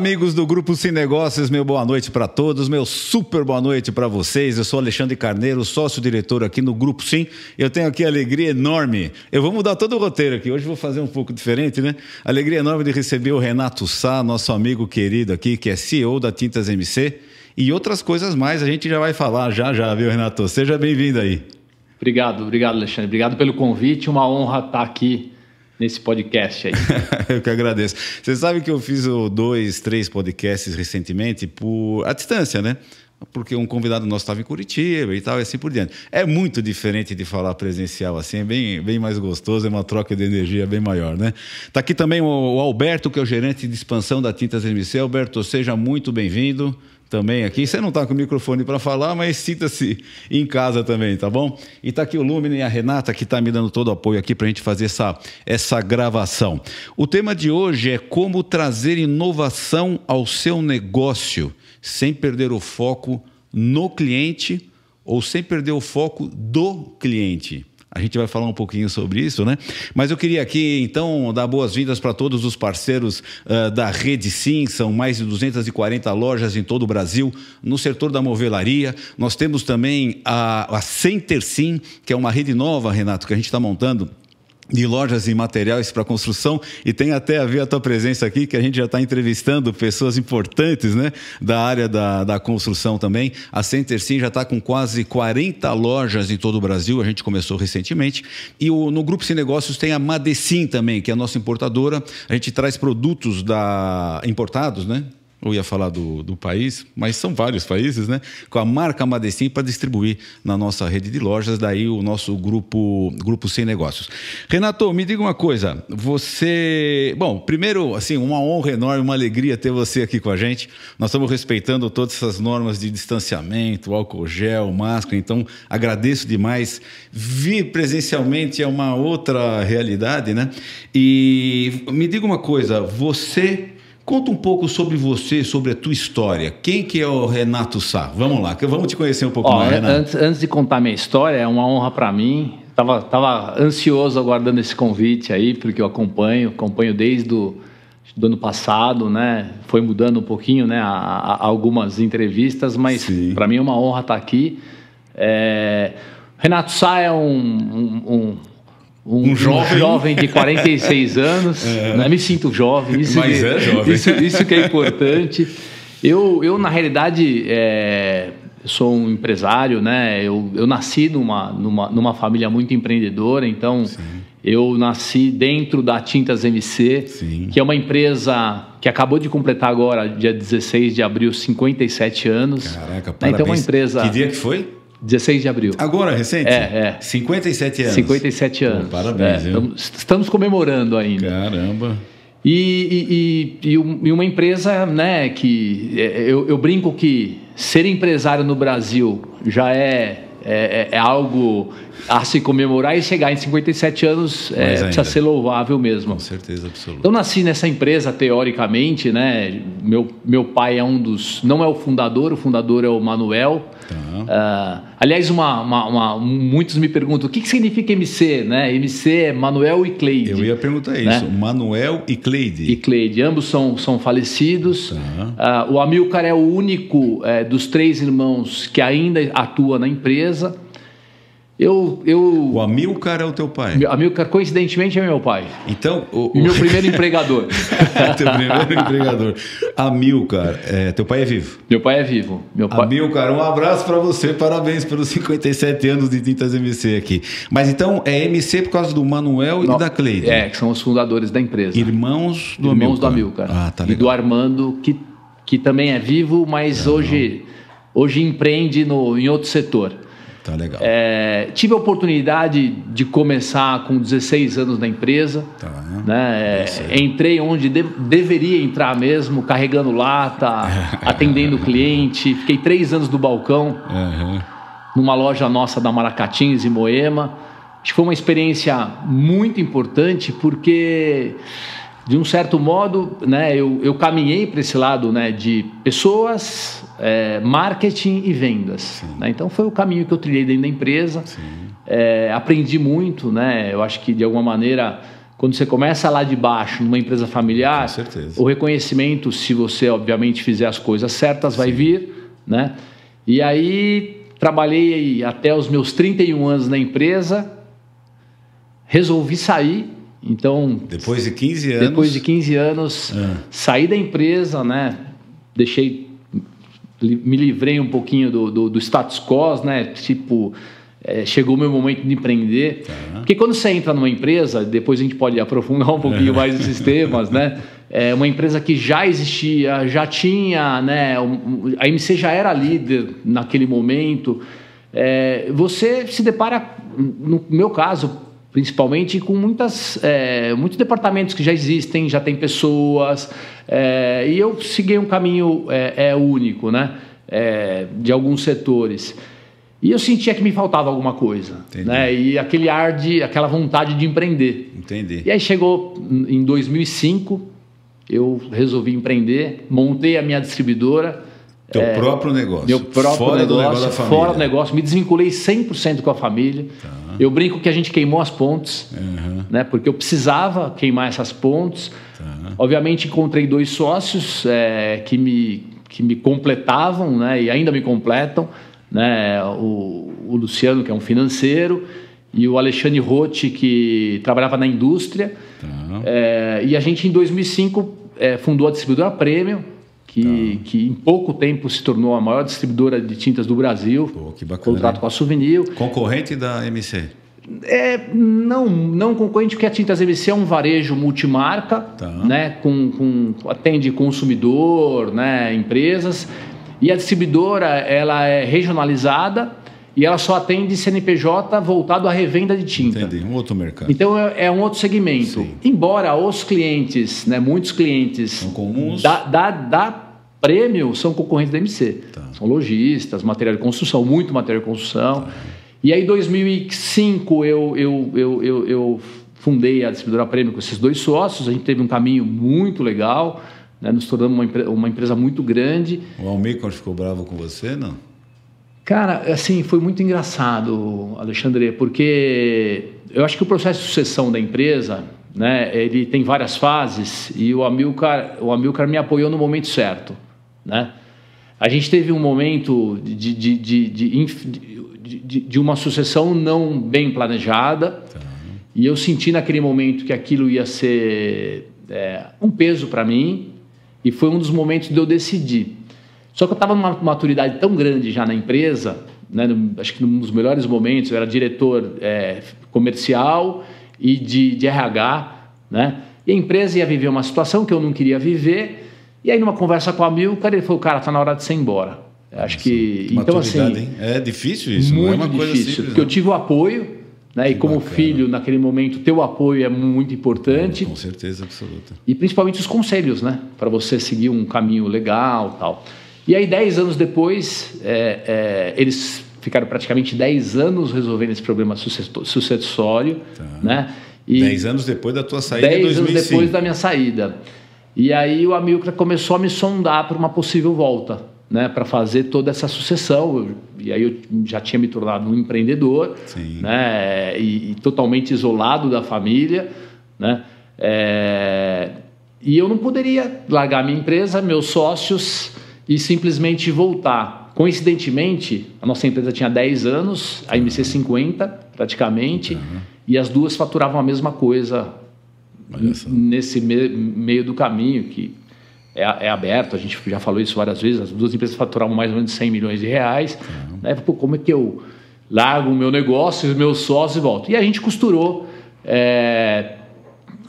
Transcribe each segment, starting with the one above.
amigos do Grupo Sim Negócios, meu boa noite para todos, meu super boa noite para vocês. Eu sou Alexandre Carneiro, sócio-diretor aqui no Grupo Sim. Eu tenho aqui a alegria enorme, eu vou mudar todo o roteiro aqui, hoje vou fazer um pouco diferente, né? Alegria enorme de receber o Renato Sá, nosso amigo querido aqui, que é CEO da Tintas MC. E outras coisas mais, a gente já vai falar já, viu, Renato? Seja bem-vindo aí. Obrigado, Alexandre. Obrigado pelo convite, uma honra estar aqui nesse podcast aí. Eu que agradeço. Você sabe que eu fiz 2, 3 podcasts recentemente à distância, né? Porque um convidado nosso estava em Curitiba e tal, e assim por diante. É muito diferente de falar presencial assim, é bem mais gostoso, é uma troca de energia bem maior, né? Está aqui também o Alberto, que é o gerente de expansão da Tintas MC. Alberto, seja muito bem-vindo também aqui. Você não está com o microfone para falar, mas sinta-se em casa também, tá bom? E está aqui o Lumine e a Renata, que está me dando todo o apoio aqui para a gente fazer essa gravação. O tema de hoje é como trazer inovação ao seu negócio, sem perder o foco no cliente ou sem perder o foco do cliente. A gente vai falar um pouquinho sobre isso, né? Mas eu queria aqui, então, dar boas-vindas para todos os parceiros da Rede Sim. São mais de 240 lojas em todo o Brasil, no setor da movelaria. Nós temos também a Center Sim, que é uma rede nova, Renato, que a gente está montando, de lojas e materiais para construção, e tem até a ver a tua presença aqui, que a gente já está entrevistando pessoas importantes, né, da área da construção também. A Center Sim já está com quase 40 lojas em todo o Brasil, a gente começou recentemente, e no Grupo Sim Negócios tem a Madecim também, que é a nossa importadora. A gente traz produtos importados, né? Eu ia falar do país, mas são vários países, né? Com a marca Madecim para distribuir na nossa rede de lojas, daí o nosso grupo Sem Negócios. Renato, me diga uma coisa, bom, primeiro, assim, uma honra enorme, uma alegria ter você aqui com a gente. Nós estamos respeitando todas essas normas de distanciamento, álcool gel, máscara, então agradeço demais. Vir presencialmente é uma outra realidade, né? E me diga uma coisa, conta um pouco sobre você, sobre a tua história. Quem que é o Renato Sá? Vamos lá, vamos te conhecer um pouco mais, Renato. Antes de contar minha história, é uma honra para mim. Tava ansioso aguardando esse convite aí, porque eu acompanho desde do ano passado, né? Foi mudando um pouquinho, né? Algumas entrevistas, mas para mim é uma honra estar aqui. Renato Sá é um jovem de 46 anos, né? Me sinto jovem, isso que é importante. Eu na realidade, sou um empresário, né? Eu nasci numa família muito empreendedora, então eu nasci dentro da Tintas MC, que é uma empresa que acabou de completar agora, dia 16 de abril, 57 anos. Caraca, parabéns. Então, uma empresa... Que dia que foi? 16 de abril. Agora, recente? 57 anos. 57 anos. Pô, parabéns. Estamos comemorando ainda. Caramba. E uma empresa, né, que eu brinco que ser empresário no Brasil já é algo a se comemorar, e chegar em 57 anos precisa ser louvável mesmo. Com certeza absoluta. Eu nasci nessa empresa, teoricamente, né? Meu pai é não é o fundador é o Manuel. Aliás, muitos me perguntam o que significa MC, né? MC é Manuel e Cleide. Eu ia perguntar isso, né? Manuel e Cleide. Ambos são falecidos. O Amilcar é o único dos 3 irmãos que ainda atua na empresa. O Amilcar é o teu pai? Amilcar, coincidentemente, é meu pai. Então, meu primeiro empregador. Teu primeiro empregador. Amilcar, teu pai é vivo? Meu pai é vivo. Amilcar, um abraço para você, parabéns pelos 57 anos de Tintas MC aqui. Mas então, é MC por causa do Manuel e da Cleide? Que são os fundadores da empresa. Irmãos do Amilcar. Tá legal. E do Armando, que também é vivo, mas hoje empreende em outro setor. Tá legal. Tive a oportunidade de começar com 16 anos na empresa. Né? Entrei onde deveria entrar mesmo, carregando lata, atendendo cliente. Fiquei 3 anos do balcão, numa loja nossa da Maracatins, em Moema. Acho que foi uma experiência muito importante, porque, de um certo modo, né, eu caminhei para esse lado, né, de pessoas, marketing e vendas. Né? Então foi o caminho que eu trilhei dentro da empresa. Aprendi muito, né? Eu acho que de alguma maneira quando você começa lá de baixo, numa empresa familiar, o reconhecimento, se você, obviamente, fizer as coisas certas, vai vir, né? E aí, trabalhei até os meus 31 anos na empresa, resolvi sair. Então, depois de 15 anos... Depois de 15 anos, saí da empresa, né? Me livrei um pouquinho do status quo, né? Tipo, chegou o meu momento de empreender. Porque quando você entra numa empresa, depois a gente pode aprofundar um pouquinho mais esses temas, né? É uma empresa que já existia, já tinha, né? A MC já era líder naquele momento. Você se depara, no meu caso, principalmente, com muitos departamentos que já existem, já tem pessoas, e eu segui um caminho único, né? De alguns setores. E eu sentia que me faltava alguma coisa, né? E aquela vontade de empreender. Entendi. E aí chegou em 2005, eu resolvi empreender, montei a minha distribuidora. Teu próprio negócio. Meu próprio fora negócio, do negócio da família. Fora do negócio, me desvinculei 100% com a família. Eu brinco que a gente queimou as pontes, né? Porque eu precisava queimar essas pontes. Obviamente encontrei 2 sócios que me completavam, né? E ainda me completam, né? O Luciano, que é um financeiro, e o Alexandre Rotti, que trabalhava na indústria. E a gente, em 2005, fundou a distribuidora Premium, que em pouco tempo se tornou a maior distribuidora de tintas do Brasil. Pô, que bacana. Contrato com a Souvenir. Concorrente da MC? Não concorrente, porque a Tintas MC é um varejo multimarca, né? Atende consumidor, né? Empresas. E a distribuidora, ela é regionalizada e ela só atende CNPJ voltado à revenda de tinta. Entendi, um outro mercado. Então é um outro segmento. Sim. Embora os clientes, né, muitos clientes são comuns. Da Premium são concorrentes da MC. São lojistas, material de construção, muito material de construção. E aí, em 2005, eu fundei a distribuidora Premium com esses 2 sócios. A gente teve um caminho muito legal, né? Nos tornamos uma empresa muito grande. O Almir ficou bravo com você, não? Cara, assim, foi muito engraçado, Alexandre, porque eu acho que o processo de sucessão da empresa, né, ele tem várias fases e o Amilcar me apoiou no momento certo, né? A gente teve um momento de uma sucessão não bem planejada e eu senti naquele momento que aquilo ia ser um peso para mim e foi um dos momentos de eu decidir. Só que eu estava numa maturidade tão grande já na empresa, né? Acho que num dos melhores momentos, eu era diretor comercial e de RH, né? E a empresa ia viver uma situação que eu não queria viver. E aí, numa conversa com o Amilcar, ele falou, cara, está na hora de você ir embora. Acho que então, assim, hein? É difícil isso, muito não é uma coisa difícil, simples. Porque eu tive o apoio, né? E como filho, naquele momento, ter o apoio é muito importante. Com certeza absoluta. E principalmente os conselhos, né? Para você seguir um caminho legal, tal. E aí, 10 anos depois, eles ficaram praticamente 10 anos resolvendo esse problema sucessório. Né? 10 anos depois da tua saída em 2005. 10 anos depois da minha saída. E aí o Amilcar começou a me sondar para uma possível volta, né? Para fazer toda essa sucessão. E aí eu já tinha me tornado um empreendedor, né? E totalmente isolado da família, né? E eu não poderia largar minha empresa, meus sócios, e simplesmente voltar. Coincidentemente, a nossa empresa tinha 10 anos, a MC 50 praticamente, e as duas faturavam a mesma coisa nesse meio do caminho, que é aberto, a gente já falou isso várias vezes, as duas empresas faturavam mais ou menos 100 milhões de reais. Né? Pô, como é que eu largo o meu negócio, os meus sócios e volto? E a gente costurou...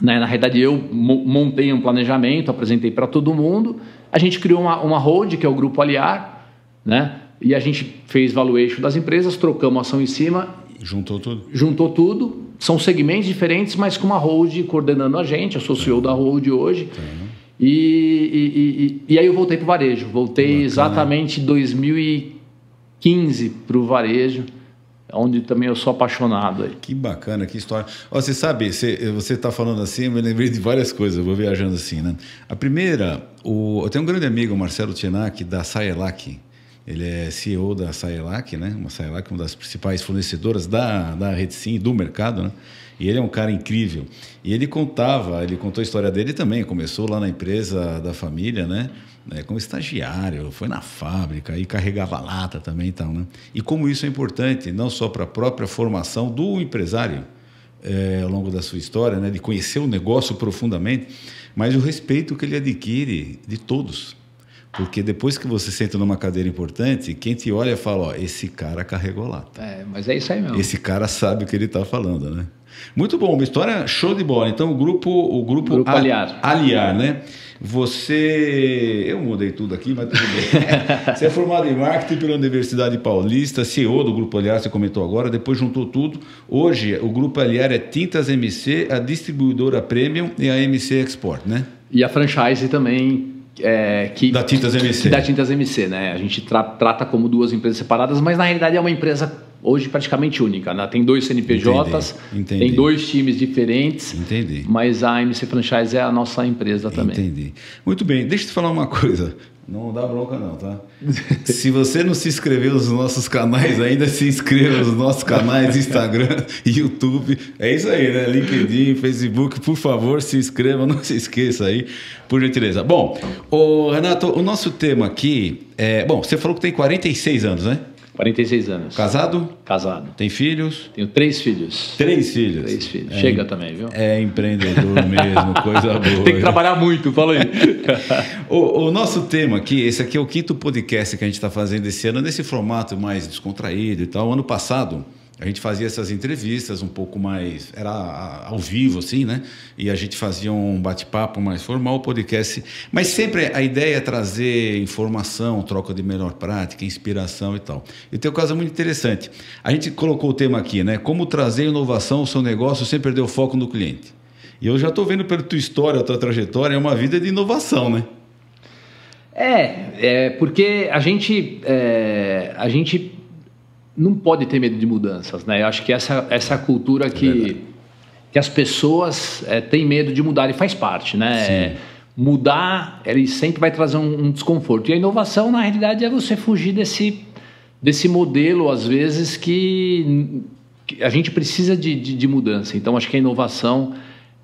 né? Na realidade, eu montei um planejamento, apresentei para todo mundo. A gente criou uma hold, que é o Grupo Aliar, né? E a gente fez valuation das empresas, trocamos ação em cima. Juntou tudo? Juntou tudo. São segmentos diferentes, mas com uma hold coordenando a gente. Eu sou CEO da hold hoje. E aí eu voltei para o varejo. Voltei exatamente em 2015 para o varejo, onde também eu sou apaixonado. Aí. Que bacana, que história. Você sabe, você está falando assim, eu me lembrei de várias coisas, eu vou viajando assim, né? A primeira, eu tenho um grande amigo, o Marcelo Tchenak, da Sayelac. Ele é CEO da Sayelac, né? Uma Sayelac, uma das principais fornecedoras da Rede Sim, do mercado, né? E ele é um cara incrível. E ele contou a história dele também. Começou lá na empresa da família, né? Como estagiário, foi na fábrica e carregava lata também e tal, né? E como isso é importante, não só para a própria formação do empresário ao longo da sua história, né? De conhecer o negócio profundamente, mas o respeito que ele adquire de todos. Porque depois que você senta numa cadeira importante, quem te olha fala, ó, esse cara carregou lata. Mas é isso aí mesmo. Esse cara sabe o que ele está falando, né? Muito bom, uma história show de bola. Então, o grupo Aliar, né? Eu mudei tudo aqui, mas tudo bem. Você é formado em marketing pela Universidade Paulista, CEO do Grupo Aliar, você comentou agora, depois juntou tudo. Hoje, o Grupo Aliar é Tintas MC, a distribuidora Premium e a MC Export, né? E a franchise também... da Tintas MC. Da Tintas MC, né? A gente trata como duas empresas separadas, mas na realidade é uma empresa hoje praticamente única, né? Tem 2 CNPJs, Entendi. Tem 2 times diferentes, Entendi. Mas a MC Franchise é a nossa empresa também. Entendi. Muito bem, deixa eu te falar uma coisa. Não dá bronca não, tá? Se você não se inscreveu nos nossos canais ainda, se inscreva nos nossos canais Instagram e YouTube. É isso aí, né? LinkedIn, Facebook, por favor, se inscreva, não se esqueça aí, por gentileza. Bom, Renato, o nosso tema aqui é... Bom, você falou que tem 46 anos, né? 46 anos. Casado? Casado. Tem filhos? Tenho 3 filhos. 3 filhos? 3 filhos. Chega também, viu? É empreendedor mesmo, coisa boa. Tem que trabalhar muito, fala aí. O nosso tema aqui, esse aqui é o 5º podcast que a gente está fazendo esse ano, nesse formato mais descontraído e tal. Ano passado, a gente fazia essas entrevistas um pouco mais... Era ao vivo, assim, né? E a gente fazia um bate-papo mais formal, podcast. Mas sempre a ideia é trazer informação, troca de melhor prática, inspiração e tal. E tem um caso muito interessante. A gente colocou o tema aqui, né? Como trazer inovação ao seu negócio sem perder o foco no cliente. E eu já estou vendo pela tua história, a tua trajetória, é uma vida de inovação, né? Porque a gente não pode ter medo de mudanças, né? Eu acho que essa cultura que as pessoas têm medo de mudar e faz parte, né? Mudar, ele sempre vai trazer um desconforto. E a inovação, na realidade, é você fugir desse modelo, às vezes, que a gente precisa de mudança. Então, acho que a inovação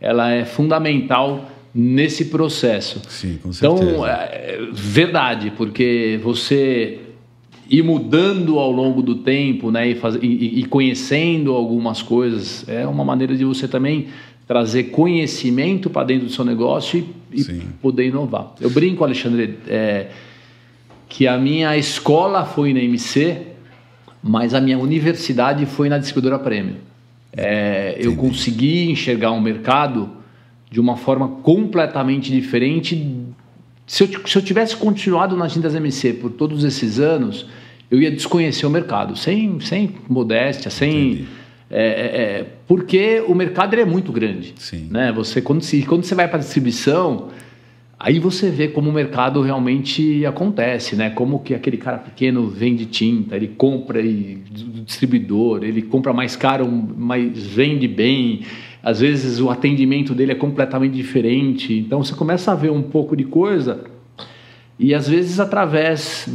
ela é fundamental nesse processo. Sim, com certeza. Então, verdade, porque você... ir mudando ao longo do tempo, né, e conhecendo algumas coisas, é uma maneira de você também trazer conhecimento para dentro do seu negócio e poder inovar. Eu brinco, Alexandre, que a minha escola foi na MC, mas a minha universidade foi na distribuidora Premium. Eu consegui enxergar um mercado de uma forma completamente diferente. Se eu tivesse continuado nas Tintas MC por todos esses anos, eu ia desconhecer o mercado, sem modéstia, porque o mercado é muito grande. Né? Quando você vai para a distribuição, aí você vê como o mercado realmente acontece, né? Como que aquele cara pequeno vende tinta, ele compra do distribuidor, ele compra mais caro, mas vende bem. Às vezes o atendimento dele é completamente diferente. Então você começa a ver um pouco de coisa e às vezes através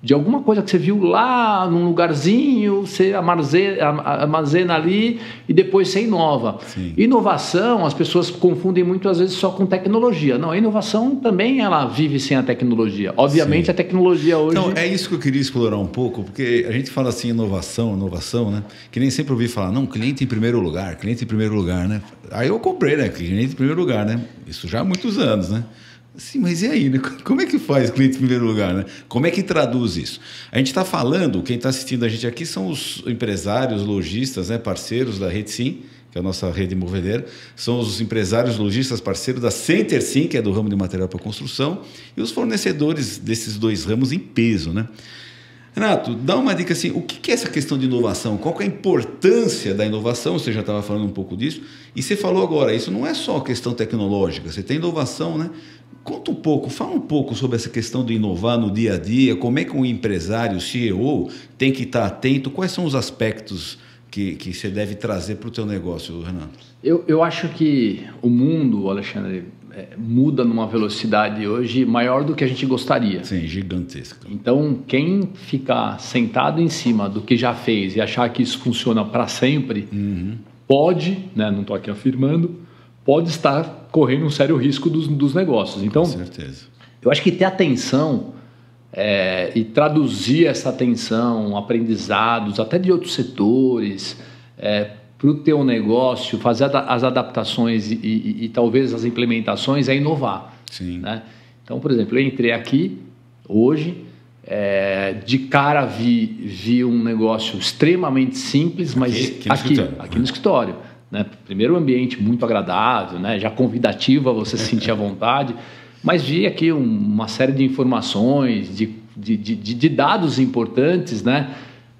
de alguma coisa que você viu lá num lugarzinho, você armazena ali e depois você inova. Inovação, as pessoas confundem muito às vezes só com tecnologia. Não, a inovação também ela vive sem a tecnologia. Obviamente a tecnologia hoje... Então, é isso que eu queria explorar um pouco, porque a gente fala assim, inovação, né? Que nem sempre ouvi falar, não, cliente em primeiro lugar, né? Aí eu comprei, né? Cliente em primeiro lugar, né? Isso já há muitos anos, né? Sim, mas e aí, né? Como é que faz cliente em primeiro lugar, né? Como é que traduz isso? A gente está falando, quem está assistindo a gente aqui são os empresários, lojistas, né? Parceiros da Rede Sim, que é a nossa rede movedeira, são os empresários, lojistas, parceiros da Center Sim, que é do ramo de material para construção, e os fornecedores desses 2 ramos em peso, né? Renato, dá uma dica assim, o que é essa questão de inovação? Qual que é a importância da inovação? Você já estava falando um pouco disso, e você falou agora, isso não é só questão tecnológica, você tem inovação, né? Conta um pouco, fala um pouco sobre essa questão de inovar no dia a dia, como é que um empresário, CEO, tem que estar atento, quais são os aspectos que você deve trazer para o teu negócio, Renato? Eu acho que o mundo, Alexandre, muda numa velocidade hoje maior do que a gente gostaria. Sim, gigantesca. Então, quem ficar sentado em cima do que já fez e achar que isso funciona para sempre, pode, né, não estou aqui afirmando, pode estar correndo um sério risco dos negócios. Então, com certeza. Eu acho que ter atenção e traduzir essa atenção, aprendizados, até de outros setores, para o teu negócio, fazer as adaptações e talvez as implementações é inovar. Sim. Né? Então, por exemplo, eu entrei aqui hoje, de cara vi um negócio extremamente simples, mas aqui no escritório. Né? Primeiro, um ambiente muito agradável, né? Já convidativo a você se sentir à vontade, mas vi aqui uma série de informações, de dados importantes, né?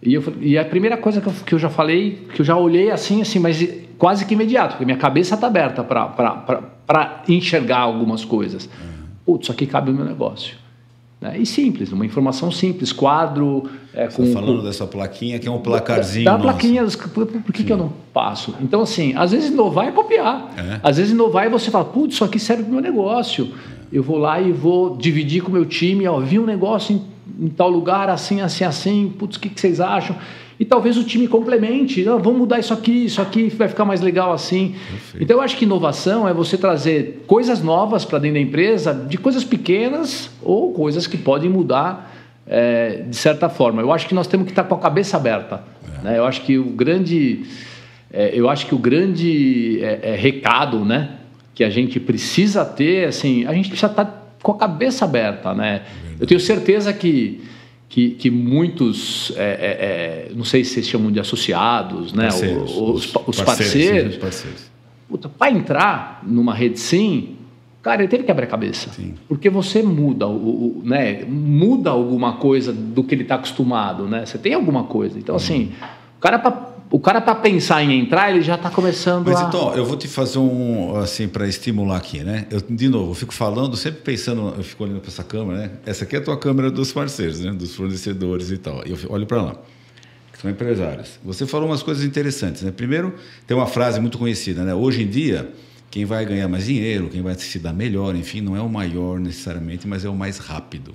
E a primeira coisa que eu já falei, que eu já olhei assim, mas quase que imediato, porque minha cabeça está aberta para enxergar algumas coisas. Putz, isso aqui cabe no meu negócio. Né? E simples, uma informação simples, quadro... Você está falando dessa plaquinha, que é um placarzinho. Da plaquinha, por que eu não passo? Então, assim, às vezes inovar é copiar. Às vezes inovar é você falar, putz, isso aqui serve para o meu negócio. Eu vou lá e vou dividir com o meu time, vi um negócio em tal lugar, assim, putz, o que vocês acham? E talvez o time complemente, vamos mudar isso aqui vai ficar mais legal assim. Perfeito. Então eu acho que inovação é você trazer coisas novas para dentro da empresa, de coisas pequenas ou coisas que podem mudar de certa forma. Eu acho que nós temos que estar com a cabeça aberta. Né? Eu acho que o grande recado, né, que a gente precisa ter, assim, a gente precisa estar com a cabeça aberta. Né? Eu tenho certeza que muitos, não sei se vocês chamam de associados, né? Os parceiros. Para entrar numa rede sim, cara, ele teve que abrir a cabeça. Sim. Porque você muda, né? Muda alguma coisa do que ele está acostumado. Né? Você tem alguma coisa. Então, assim, o cara para pensar em entrar, ele já está começando Então, eu vou te fazer assim, para estimular aqui, né? De novo, eu fico falando, sempre pensando, eu fico olhando para essa câmera, né? Essa aqui é a tua câmera dos parceiros, né? Dos fornecedores e tal. E eu olho para lá, que são empresários. Você falou umas coisas interessantes, né? Primeiro, tem uma frase muito conhecida, né? Hoje em dia, quem vai ganhar mais dinheiro, quem vai se dar melhor, enfim, não é o maior necessariamente, mas é o mais rápido.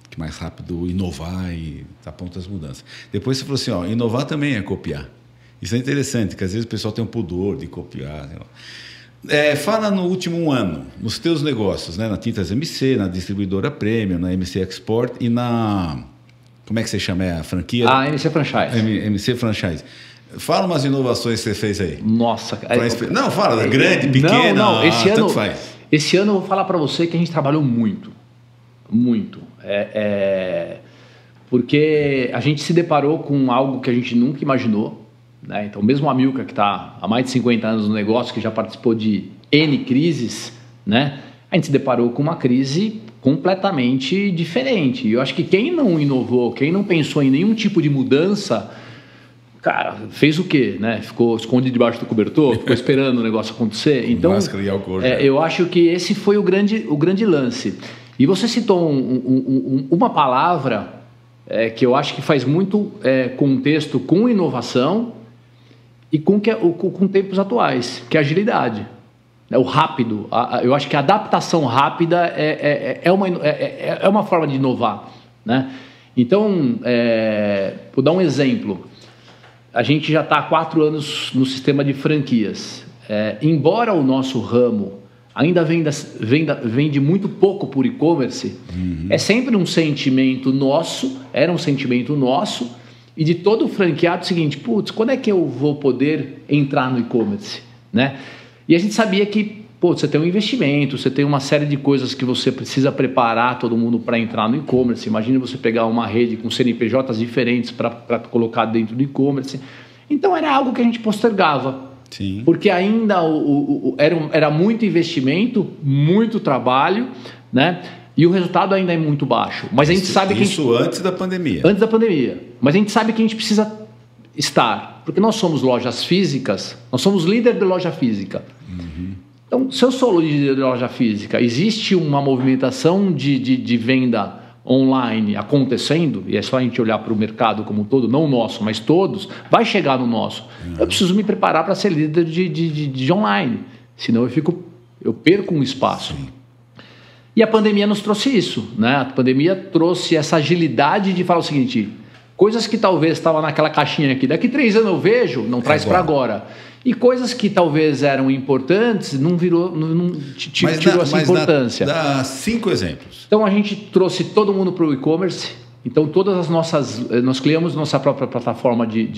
Que mais rápido inovar e aponta as mudanças. Depois você falou assim, inovar também é copiar. Isso é interessante, que às vezes o pessoal tem um pudor de copiar. Fala no último ano, nos teus negócios, né? Na Tintas MC, na distribuidora Premium, na MC Export e na... Como é que você chama? A franquia? MC Franchise. MC Franchise. Fala umas inovações que você fez aí. Nossa. Não, fala, grande, pequena, não. Tanto faz. Esse ano eu vou falar para você que a gente trabalhou muito. Muito. Porque a gente se deparou com algo que a gente nunca imaginou. Né? Então, mesmo a Milka, que está há mais de 50 anos no negócio, que já participou de N crises, né? A gente se deparou com uma crise completamente diferente. E eu acho que quem não inovou, quem não pensou em nenhum tipo de mudança, cara, fez o quê? Né? Ficou escondido debaixo do cobertor, ficou esperando o negócio acontecer. Então, máscara e álcool. Eu acho que esse foi o grande lance. E você citou uma palavra que eu acho que faz muito contexto com inovação e com tempos atuais, que é a agilidade. O rápido. Eu acho que a adaptação rápida é uma forma de inovar. Né? Então, vou dar um exemplo. A gente já está há 4 anos no sistema de franquias. Embora o nosso ramo ainda vende muito pouco por e-commerce, é sempre um sentimento nosso, era um sentimento nosso, e de todo franqueado o seguinte, putz, quando é que eu vou poder entrar no e-commerce? Né? E a gente sabia que você tem um investimento, você tem uma série de coisas que você precisa preparar todo mundo para entrar no e-commerce. Imagina você pegar uma rede com CNPJs diferentes para colocar dentro do e-commerce. Então era algo que a gente postergava. Sim. Porque ainda era muito investimento, muito trabalho, né? E o resultado ainda é muito baixo. Mas a gente sabe que antes da pandemia. Antes da pandemia. Mas a gente sabe que a gente precisa estar. Porque nós somos lojas físicas, nós somos líder de loja física. Então, se eu sou líder de loja física, existe uma movimentação de venda online acontecendo, e é só a gente olhar para o mercado como um todo, não o nosso, mas todos, vai chegar no nosso. Eu preciso me preparar para ser líder de online, senão eu perco um espaço. Sim. E a pandemia nos trouxe isso, né? A pandemia trouxe essa agilidade de falar o seguinte, Coisas que talvez estavam naquela caixinha aqui. Daqui 3 anos eu vejo, não traz para agora. E coisas que talvez eram importantes, não tirou essa importância. Dá 5 exemplos. Então a gente trouxe todo mundo para o e-commerce. Então todas as nós criamos nossa própria plataforma de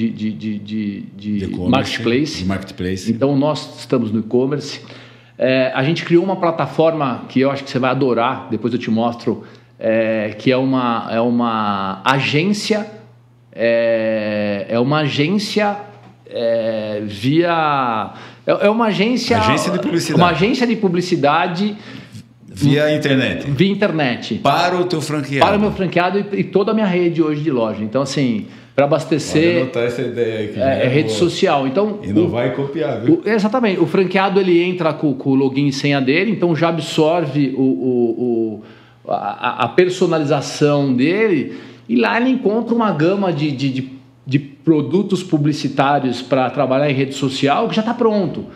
marketplace. Então nós estamos no e-commerce. A gente criou uma plataforma que eu acho que você vai adorar, depois eu te mostro, que é uma agência, agência de publicidade. Uma agência de publicidade via internet. Via internet. Para o teu franqueado. Para o meu franqueado e toda a minha rede hoje de loja. Então, assim, para abastecer... Pode anotar essa ideia aqui. Rede social. Então, e não vai copiar, viu? Exatamente. O franqueado, ele entra com o login e senha dele, então já absorve a personalização dele e lá ele encontra uma gama de produtos publicitários para trabalhar em rede social que já está pronto.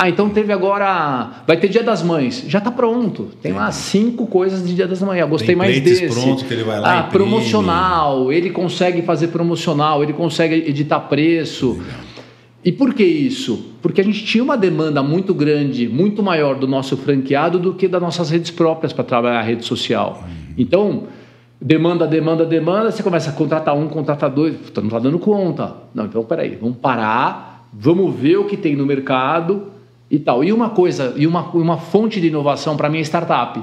Então teve agora... Vai ter Dia das Mães. Já está pronto. Tem lá 5 coisas de Dia das Mães. Eu gostei mais desse. Pronto que ele vai lá e promocional. Ele consegue fazer promocional. Ele consegue editar preço. Legal. E por que isso? Porque a gente tinha uma demanda muito grande, muito maior do nosso franqueado do que das nossas redes próprias para trabalhar a rede social. Então... Demanda, você começa a contratar um, contratar 2, não está dando conta. Não, então peraí, vamos parar, vamos ver o que tem no mercado e tal. E uma coisa, uma fonte de inovação para mim é startup.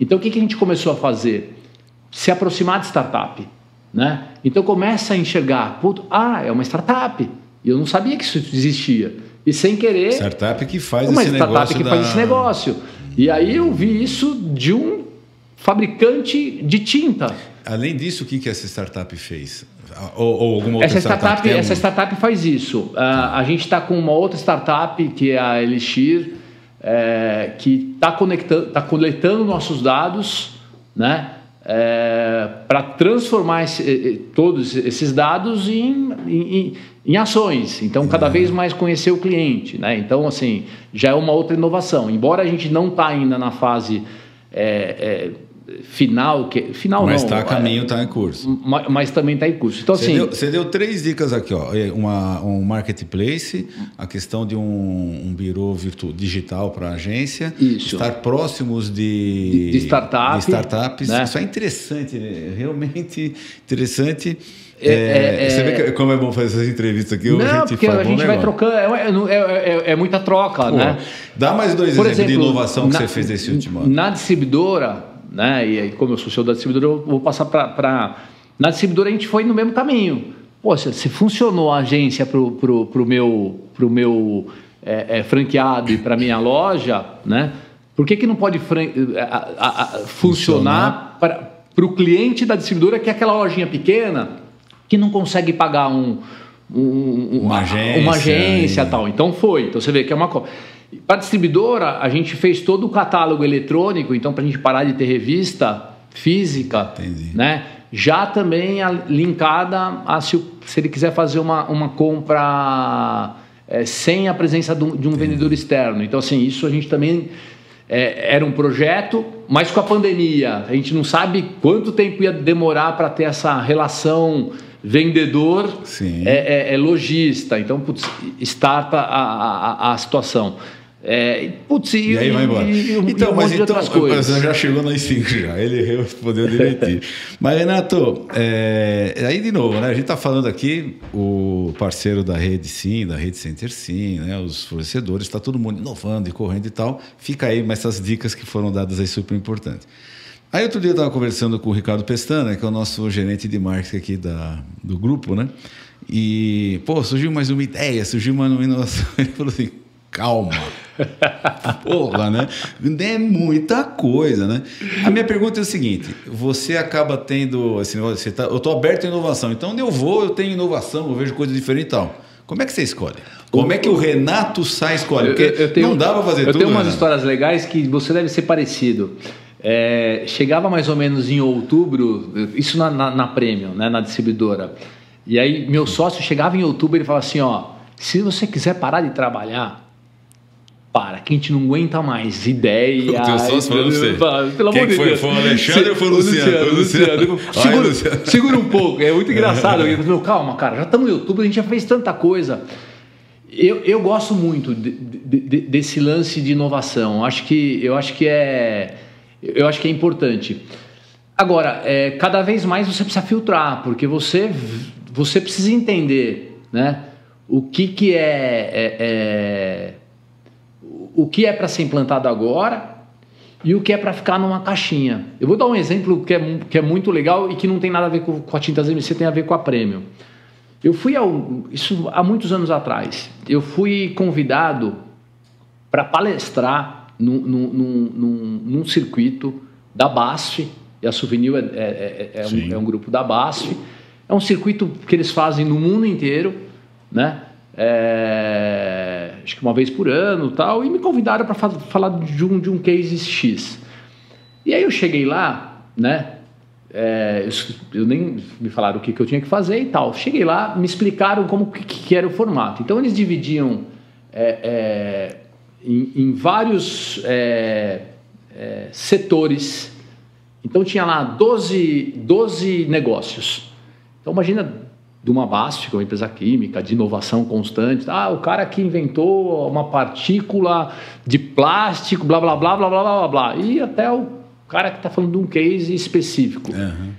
Então o que a gente começou a fazer? Se aproximar de startup, né? Então começa a enxergar, é uma startup, e eu não sabia que isso existia. E sem querer... Startup que faz esse negócio. Uma startup que faz esse negócio. E aí eu vi isso de um fabricante de tinta. Além disso, o que essa startup fez? Ou alguma outra startup? Essa startup faz isso. A gente está com uma outra startup, que é a Elixir, que está coletando nossos dados, né, para transformar todos esses dados em ações. Então, cada vez mais conhecer o cliente, né? Então, assim, já é uma outra inovação. Embora a gente não está ainda na fase... final mas está a caminho, está em curso. Mas também está em curso. Então, você deu 3 dicas aqui, ó. Um marketplace, a questão de um birô digital para a agência, estar próximos de startups. Né? Isso é interessante, né? Realmente interessante. Você vê como é bom fazer essas entrevistas aqui? Porque a gente vai trocando, é muita troca, né? Dá mais 2 exemplos de inovação que você fez desse último ano. Na distribuidora, né? E aí, como eu sou CEO da distribuidora, eu vou passar para... Na distribuidora a gente foi no mesmo caminho. Poxa, se funcionou a agência pro meu franqueado e para minha loja, né? Por que não pode funcionar para o cliente da distribuidora, que é aquela lojinha pequena que não consegue pagar uma agência e tal. Então Então você vê que é uma coisa. Para a distribuidora, a gente fez todo o catálogo eletrônico, então para a gente parar de ter revista física, né? Já também linkada a se ele quiser fazer uma compra sem a presença de um vendedor externo. Então, assim, isso a gente também era um projeto, mas com a pandemia, a gente não sabe quanto tempo ia demorar para ter essa relação vendedor lojista. Então, starta a situação. E aí vai embora. Mas já chegou nas 5 já. Ele respondeu direitinho. Mas, Renato, aí de novo, né? A gente está falando aqui, o parceiro da rede Sim, da rede Center Sim, né? Os fornecedores, está todo mundo inovando e correndo e tal. Fica aí essas dicas que foram dadas aí super importantes. Aí outro dia eu estava conversando com o Ricardo Pestana, que é o nosso gerente de marketing aqui do grupo, né? E, surgiu mais uma ideia, surgiu uma inovação. Ele falou assim, calma. Porra, né? É muita coisa, né? A minha pergunta é o seguinte, você acaba tendo assim, eu estou aberto à inovação, então onde eu vou, eu tenho inovação, eu vejo coisa diferente e tal. Como é que você escolhe? Como é que o Renato Sá escolhe? Porque não dá para fazer tudo. Eu tenho umas Renato. Histórias legais que você deve ser parecido. Chegava mais ou menos em outubro, isso na Premium, né, na distribuidora. E aí meu sócio chegava em outubro e ele falava assim, se você quiser parar de trabalhar, para, que a gente não aguenta mais ideia. O teu sócio falou você. Pelo amor de Deus. Foi o Alexandre ou foi o Luciano? Segura um pouco, é muito engraçado. Meu, calma, cara, já estamos no YouTube, a gente já fez tanta coisa. Eu gosto muito desse lance de inovação. Eu acho que é importante. Agora, cada vez mais você precisa filtrar, porque você precisa entender, né, o que é para ser implantado agora e o que é para ficar numa caixinha. Eu vou dar um exemplo que é muito legal e que não tem nada a ver com a Tintas MC, tem a ver com a Premium. Eu fui, isso há muitos anos atrás, eu fui convidado para palestrar num circuito da BASF, e a Souvenir é um grupo da BASF, é um circuito que eles fazem no mundo inteiro, né? Acho que uma vez por ano tal, e me convidaram para falar de um case X. E aí eu cheguei lá, né? Eu nem me falaram o que eu tinha que fazer e tal. Cheguei lá, me explicaram como que era o formato. Então eles dividiam em vários setores. Então tinha lá 12 negócios. Então imagina de uma BASF, que é uma empresa química de inovação constante. O cara que inventou uma partícula de plástico, blá blá blá blá blá blá blá. E até o cara que está falando de um case específico. Uhum.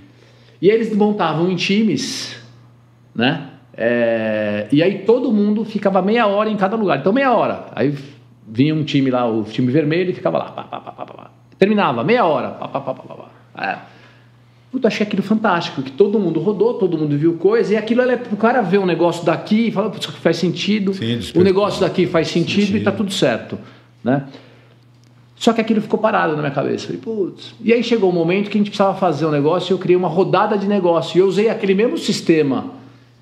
E aí eles montavam em times, né? E aí todo mundo ficava meia hora em cada lugar. Então meia hora. Aí vinha um time lá, o time vermelho, e ficava lá. Pá. Terminava, meia hora. Puta, achei aquilo fantástico, que todo mundo rodou, todo mundo viu coisa, e aquilo é o cara vê um negócio daqui e fala, putz, faz sentido. Sim, o negócio daqui faz sentido e tá tudo certo, né? Só que aquilo ficou parado na minha cabeça. Falei, putz. E aí chegou o momento que a gente precisava fazer um negócio e eu criei uma rodada de negócio. E eu usei aquele mesmo sistema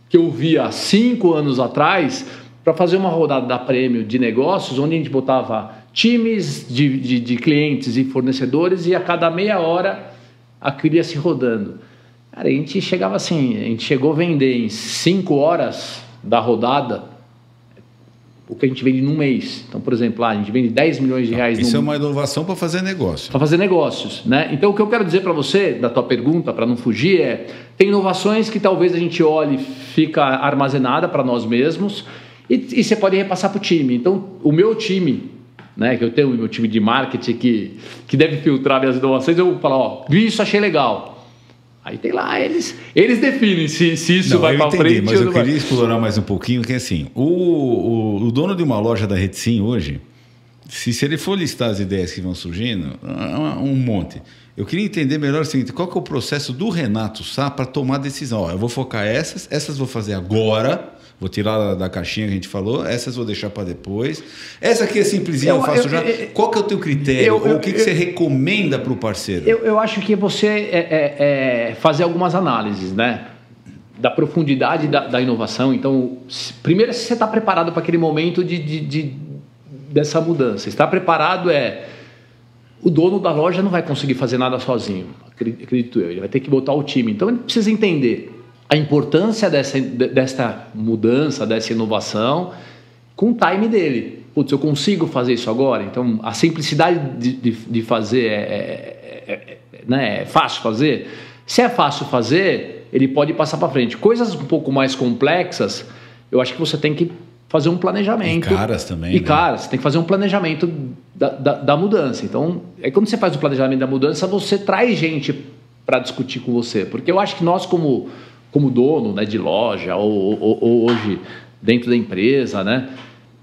que eu vi há 5 anos atrás para fazer uma rodada da Premium de negócios, onde a gente botava times de clientes e fornecedores e a cada meia hora aquilo ia se rodando. Cara, a gente chegava assim, a gente chegou a vender em 5 horas da rodada o que a gente vende num mês. Então, por exemplo, a gente vende 10 milhões de reais. Isso é uma inovação para fazer negócio. Para fazer negócios, né? Então, o que eu quero dizer para você, da tua pergunta, para não fugir, tem inovações que talvez a gente olhe e fica armazenada para nós mesmos e você pode repassar para o time. Então, o meu time, né, que eu tenho o meu time de marketing que deve filtrar minhas inovações, eu vou falar, vi isso, achei legal. Aí tem lá, eles definem se isso vai para frente. Mas eu queria explorar mais um pouquinho, que assim, o dono de uma loja da Retsim hoje, se ele for listar as ideias que vão surgindo, um monte. Eu queria entender melhor o seguinte, qual que é o processo do Renato Sá para tomar decisão? Eu vou focar essas vou fazer agora, vou tirar da caixinha que a gente falou, essas vou deixar para depois. Essa aqui é simplesinha, eu faço já. Qual que é o teu critério? Ou o que você recomenda para o parceiro? Eu acho que você fazer algumas análises, né? Da profundidade da inovação. Então, primeiro, se você está preparado para aquele momento dessa mudança. Está preparado o dono da loja não vai conseguir fazer nada sozinho, acredito eu. Ele vai ter que botar o time. Então, ele precisa entender a importância dessa mudança, dessa inovação, com o time dele. Putz, eu consigo fazer isso agora? Então, a simplicidade de fazer né, é fácil fazer? Se é fácil fazer, ele pode passar para frente. Coisas um pouco mais complexas, eu acho que você tem que fazer um planejamento. E caras também. E caras, você tem que fazer um planejamento da mudança. Então, quando você faz o planejamento da mudança, você traz gente para discutir com você. Porque eu acho que nós, como dono, né, de loja ou hoje dentro da empresa, né,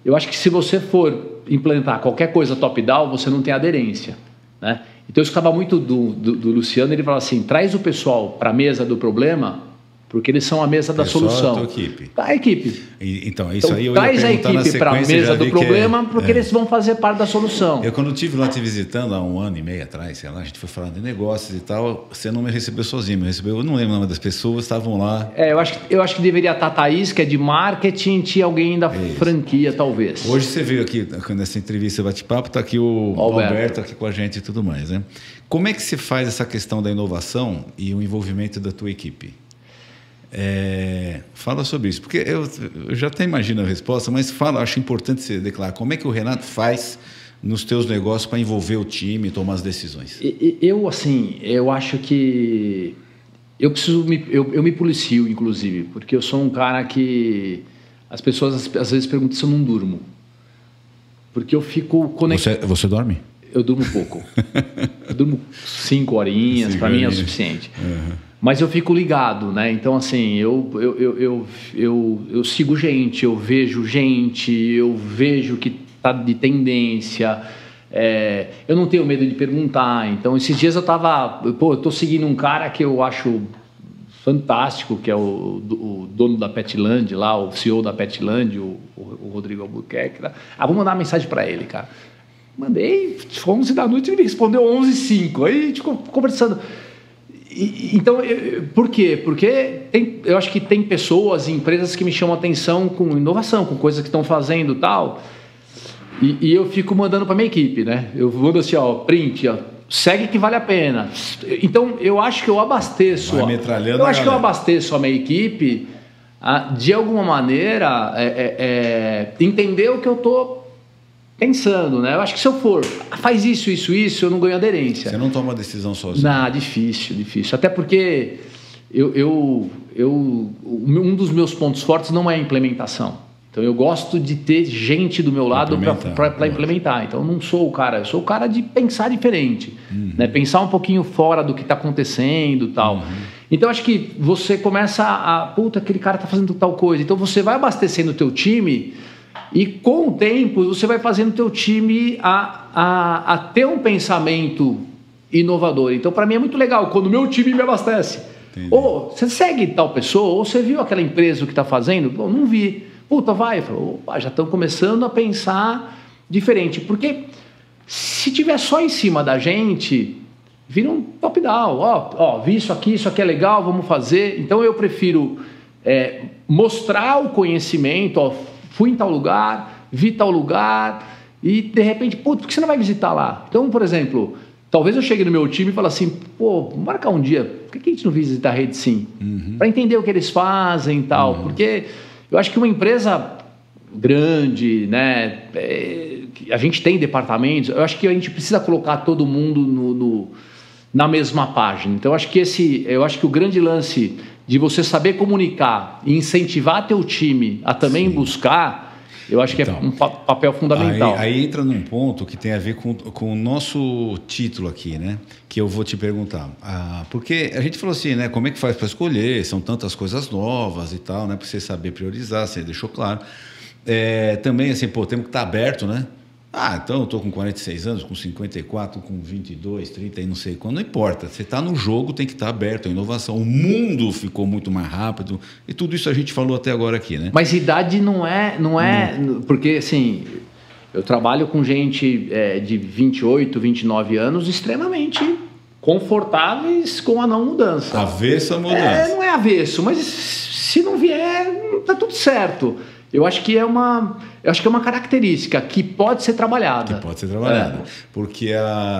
eu acho que se você for implantar qualquer coisa top-down, você não tem aderência, né? Então eu escutava muito do Luciano, ele falava assim, traz o pessoal para a mesa do problema, porque eles são a mesa da solução. A tua equipe. A equipe. Então, isso aí eu traz a equipe para a mesa do problema, porque eles vão fazer parte da solução. Eu, quando estive lá te visitando, há 1 ano e meio atrás, sei lá, a gente foi falando de negócios e tal, você não me recebeu sozinho, eu não lembro o nome das pessoas, estavam lá. Eu acho que deveria estar a Thaís, que é de marketing, tinha alguém da franquia, talvez. Hoje você veio aqui, nessa entrevista bate-papo, está aqui o Alberto aqui com a gente e tudo mais, né? Como é que se faz essa questão da inovação e o envolvimento da tua equipe? Fala sobre isso, porque eu já até imagino a resposta, mas acho importante você declarar como é que o Renato faz nos teus negócios para envolver o time e tomar as decisões. Eu acho que eu me policio, inclusive, porque eu sou um cara que as pessoas às vezes perguntam se eu não durmo, porque eu fico conectado. Você dorme? Eu durmo pouco. Eu durmo 5 horinhas, para mim é o suficiente. Uhum. Mas eu fico ligado, né? Então, assim, eu sigo gente, eu vejo o que tá de tendência. Eu não tenho medo de perguntar. Então, esses dias eu tô seguindo um cara que eu acho fantástico, que é o dono da Petland lá, o CEO da Petland, o Rodrigo Albuquerque. Vou mandar uma mensagem para ele, cara. Mandei 11 da noite, ele me respondeu 11h05. Aí a gente ficou conversando. Então, por quê? Porque eu acho que tem pessoas, empresas que me chamam a atenção com inovação, com coisas que estão fazendo e tal. E eu fico mandando para minha equipe, né? Eu mando assim, print, segue que vale a pena. Então, eu acho que eu abasteço. Que eu abasteço a minha equipe de alguma maneira entender o que eu estou pensando, né? Eu acho que se eu faz isso, eu não ganho aderência. Você não toma a decisão sozinho? Não, difícil. Até porque um dos meus pontos fortes não é a implementação. Então eu gosto de ter gente do meu lado para implementar. Então eu não sou o cara, eu sou o cara de pensar diferente, né? Pensar um pouquinho fora do que está acontecendo e tal. Então acho que você começa aquele cara está fazendo tal coisa. Então você vai abastecendo o teu time. E com o tempo você vai fazendo o teu time a ter um pensamento inovador. Então para mim é muito legal quando o meu time me abastece. Entendi. Ou você segue tal pessoa, ou você viu aquela empresa que está fazendo? Pô, não vi. Puta, vai. Falou, já estão começando a pensar diferente. Porque se tiver só em cima da gente, vira um top-down. Vi isso aqui é legal, vamos fazer. Então eu prefiro mostrar o conhecimento, fui em tal lugar, vi tal lugar e de repente, por que você não vai visitar lá? Então, por exemplo, talvez eu chegue no meu time e fale assim, marcar um dia, por que a gente não visita a Rede Sim? Para entender o que eles fazem e tal, porque eu acho que uma empresa grande, né, a gente tem departamentos, eu acho que a gente precisa colocar todo mundo na mesma página. Então, eu acho que o grande lance de você saber comunicar e incentivar teu time a também buscar, eu acho que é um papel fundamental. Aí entra num ponto que tem a ver com o nosso título aqui, né? Que eu vou te perguntar. Porque a gente falou assim, né? Como é que faz para escolher? São tantas coisas novas e tal, né? Para você saber priorizar, você deixou claro. Também, assim, temos que estar aberto, né? Então eu estou com 46 anos, com 54, com 22, 30 e não sei quando, não importa. Você está no jogo, tem que estar aberto à inovação. O mundo ficou muito mais rápido e tudo isso a gente falou até agora aqui, né? Mas idade não é porque, assim, eu trabalho com gente de 28, 29 anos extremamente confortáveis com a não mudança. Avesso à mudança. Não é avesso, mas se não vier, tá tudo certo. Eu acho que é uma característica que pode ser trabalhada. Porque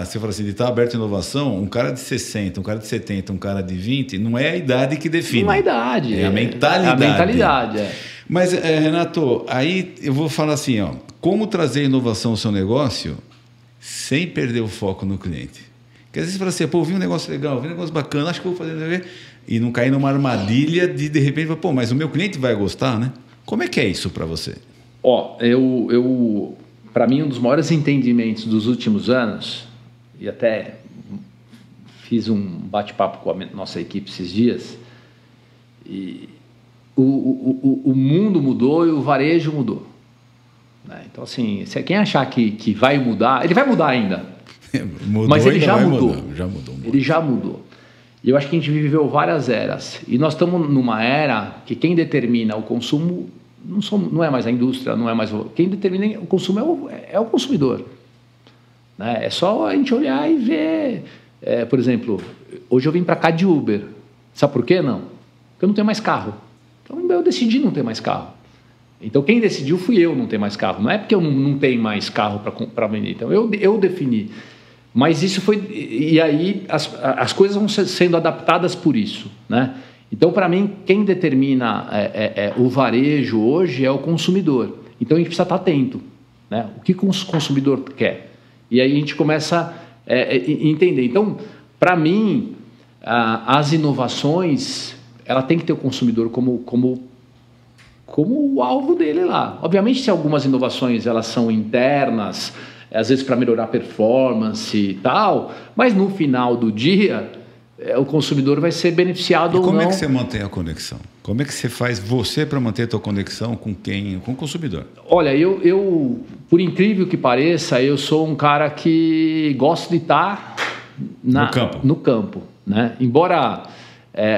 você fala assim, de estar aberto à inovação, um cara de 60, um cara de 70, um cara de 20, não é a idade que define. Não é a idade. É a mentalidade. É a mentalidade, Mas, Renato, aí eu vou falar assim, como trazer inovação ao seu negócio sem perder o foco no cliente? Porque às vezes você fala assim, vi um negócio legal, vi um negócio bacana, acho que eu vou fazer, e não cair numa armadilha de repente, mas o meu cliente vai gostar, né? Como é que é isso para você? Para mim, um dos maiores entendimentos dos últimos anos, e até fiz um bate-papo com a nossa equipe esses dias, e o mundo mudou e o varejo mudou. Né? Então, assim, se quem achar que vai mudar, ele vai mudar ainda. Mas ele já mudou. Ele já mudou. E eu acho que a gente viveu várias eras. E nós estamos numa era que quem determina o consumo não é mais a indústria, não é mais quem determina o consumo é o consumidor. Né? É só a gente olhar e ver. Por exemplo, hoje eu vim para cá de Uber. Sabe por quê? Não. Porque eu não tenho mais carro. Então eu decidi não ter mais carro. Então quem decidiu fui eu não ter mais carro. Não é porque eu não tenho mais carro para vender. Então eu defini. Mas isso foi... E aí as coisas vão sendo adaptadas por isso, né? Então, para mim, quem determina o varejo hoje é o consumidor. Então, a gente precisa estar atento, né? O que o consumidor quer? E aí a gente começa a entender. Então, para mim, as inovações, ela tem que ter o consumidor como o alvo dele lá. Obviamente, se algumas inovações elas são internas, às vezes para melhorar a performance e tal, mas no final do dia, o consumidor vai ser beneficiado ou não. Como é que você mantém a conexão? Como é que você faz você para manter a tua conexão com quem? Com o consumidor? Olha, eu, por incrível que pareça, eu sou um cara que gosto de estar no campo, né? Embora,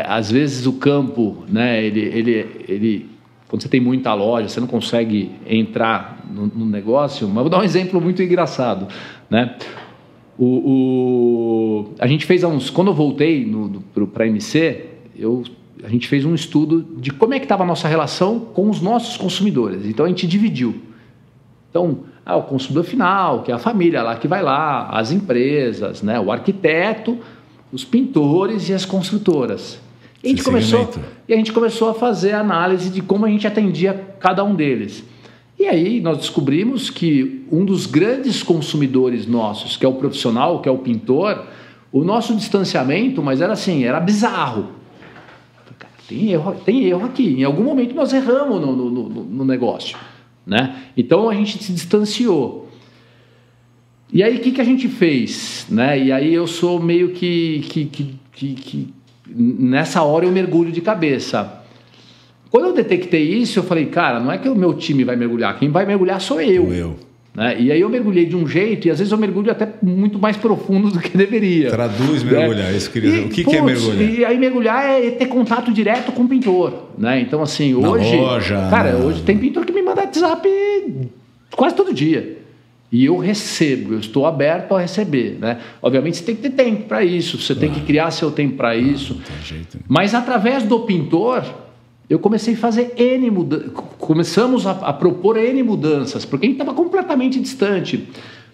às vezes, o campo, né, ele quando você tem muita loja, você não consegue entrar no negócio, mas vou dar um exemplo muito engraçado, né? A gente fez quando eu voltei para a MC, a gente fez um estudo de como é que estava a nossa relação com os nossos consumidores. Então a gente dividiu. Então, o consumidor final, que é a família lá que vai lá, as empresas, né, o arquiteto, os pintores e as construtoras. E a gente começou a fazer a análise de como a gente atendia cada um deles. E aí nós descobrimos que um dos grandes consumidores nossos, que é o profissional, que é o pintor, o nosso distanciamento, mas era assim, era bizarro. Tem erro aqui. Em algum momento nós erramos no negócio, né? Então a gente se distanciou. E aí o que a gente fez, né? E aí eu sou meio que nessa hora eu mergulho de cabeça. Quando eu detectei isso, eu falei, cara, não é que o meu time vai mergulhar, quem vai mergulhar sou eu. Né? E aí eu mergulhei de um jeito, e às vezes eu mergulho até muito mais profundo do que deveria. Traduz mergulhar, isso queria dizer. O que é mergulhar? E aí mergulhar é ter contato direto com o pintor. Né? Então, assim, hoje... hoje tem pintor que me manda WhatsApp quase todo dia. E eu recebo, eu estou aberto a receber, né? Obviamente você tem que ter tempo para isso, você tem que criar seu tempo para isso. Não tem jeito. Mas através do pintor, eu comecei a fazer N mudanças, começamos a propor N mudanças, porque a gente estava completamente distante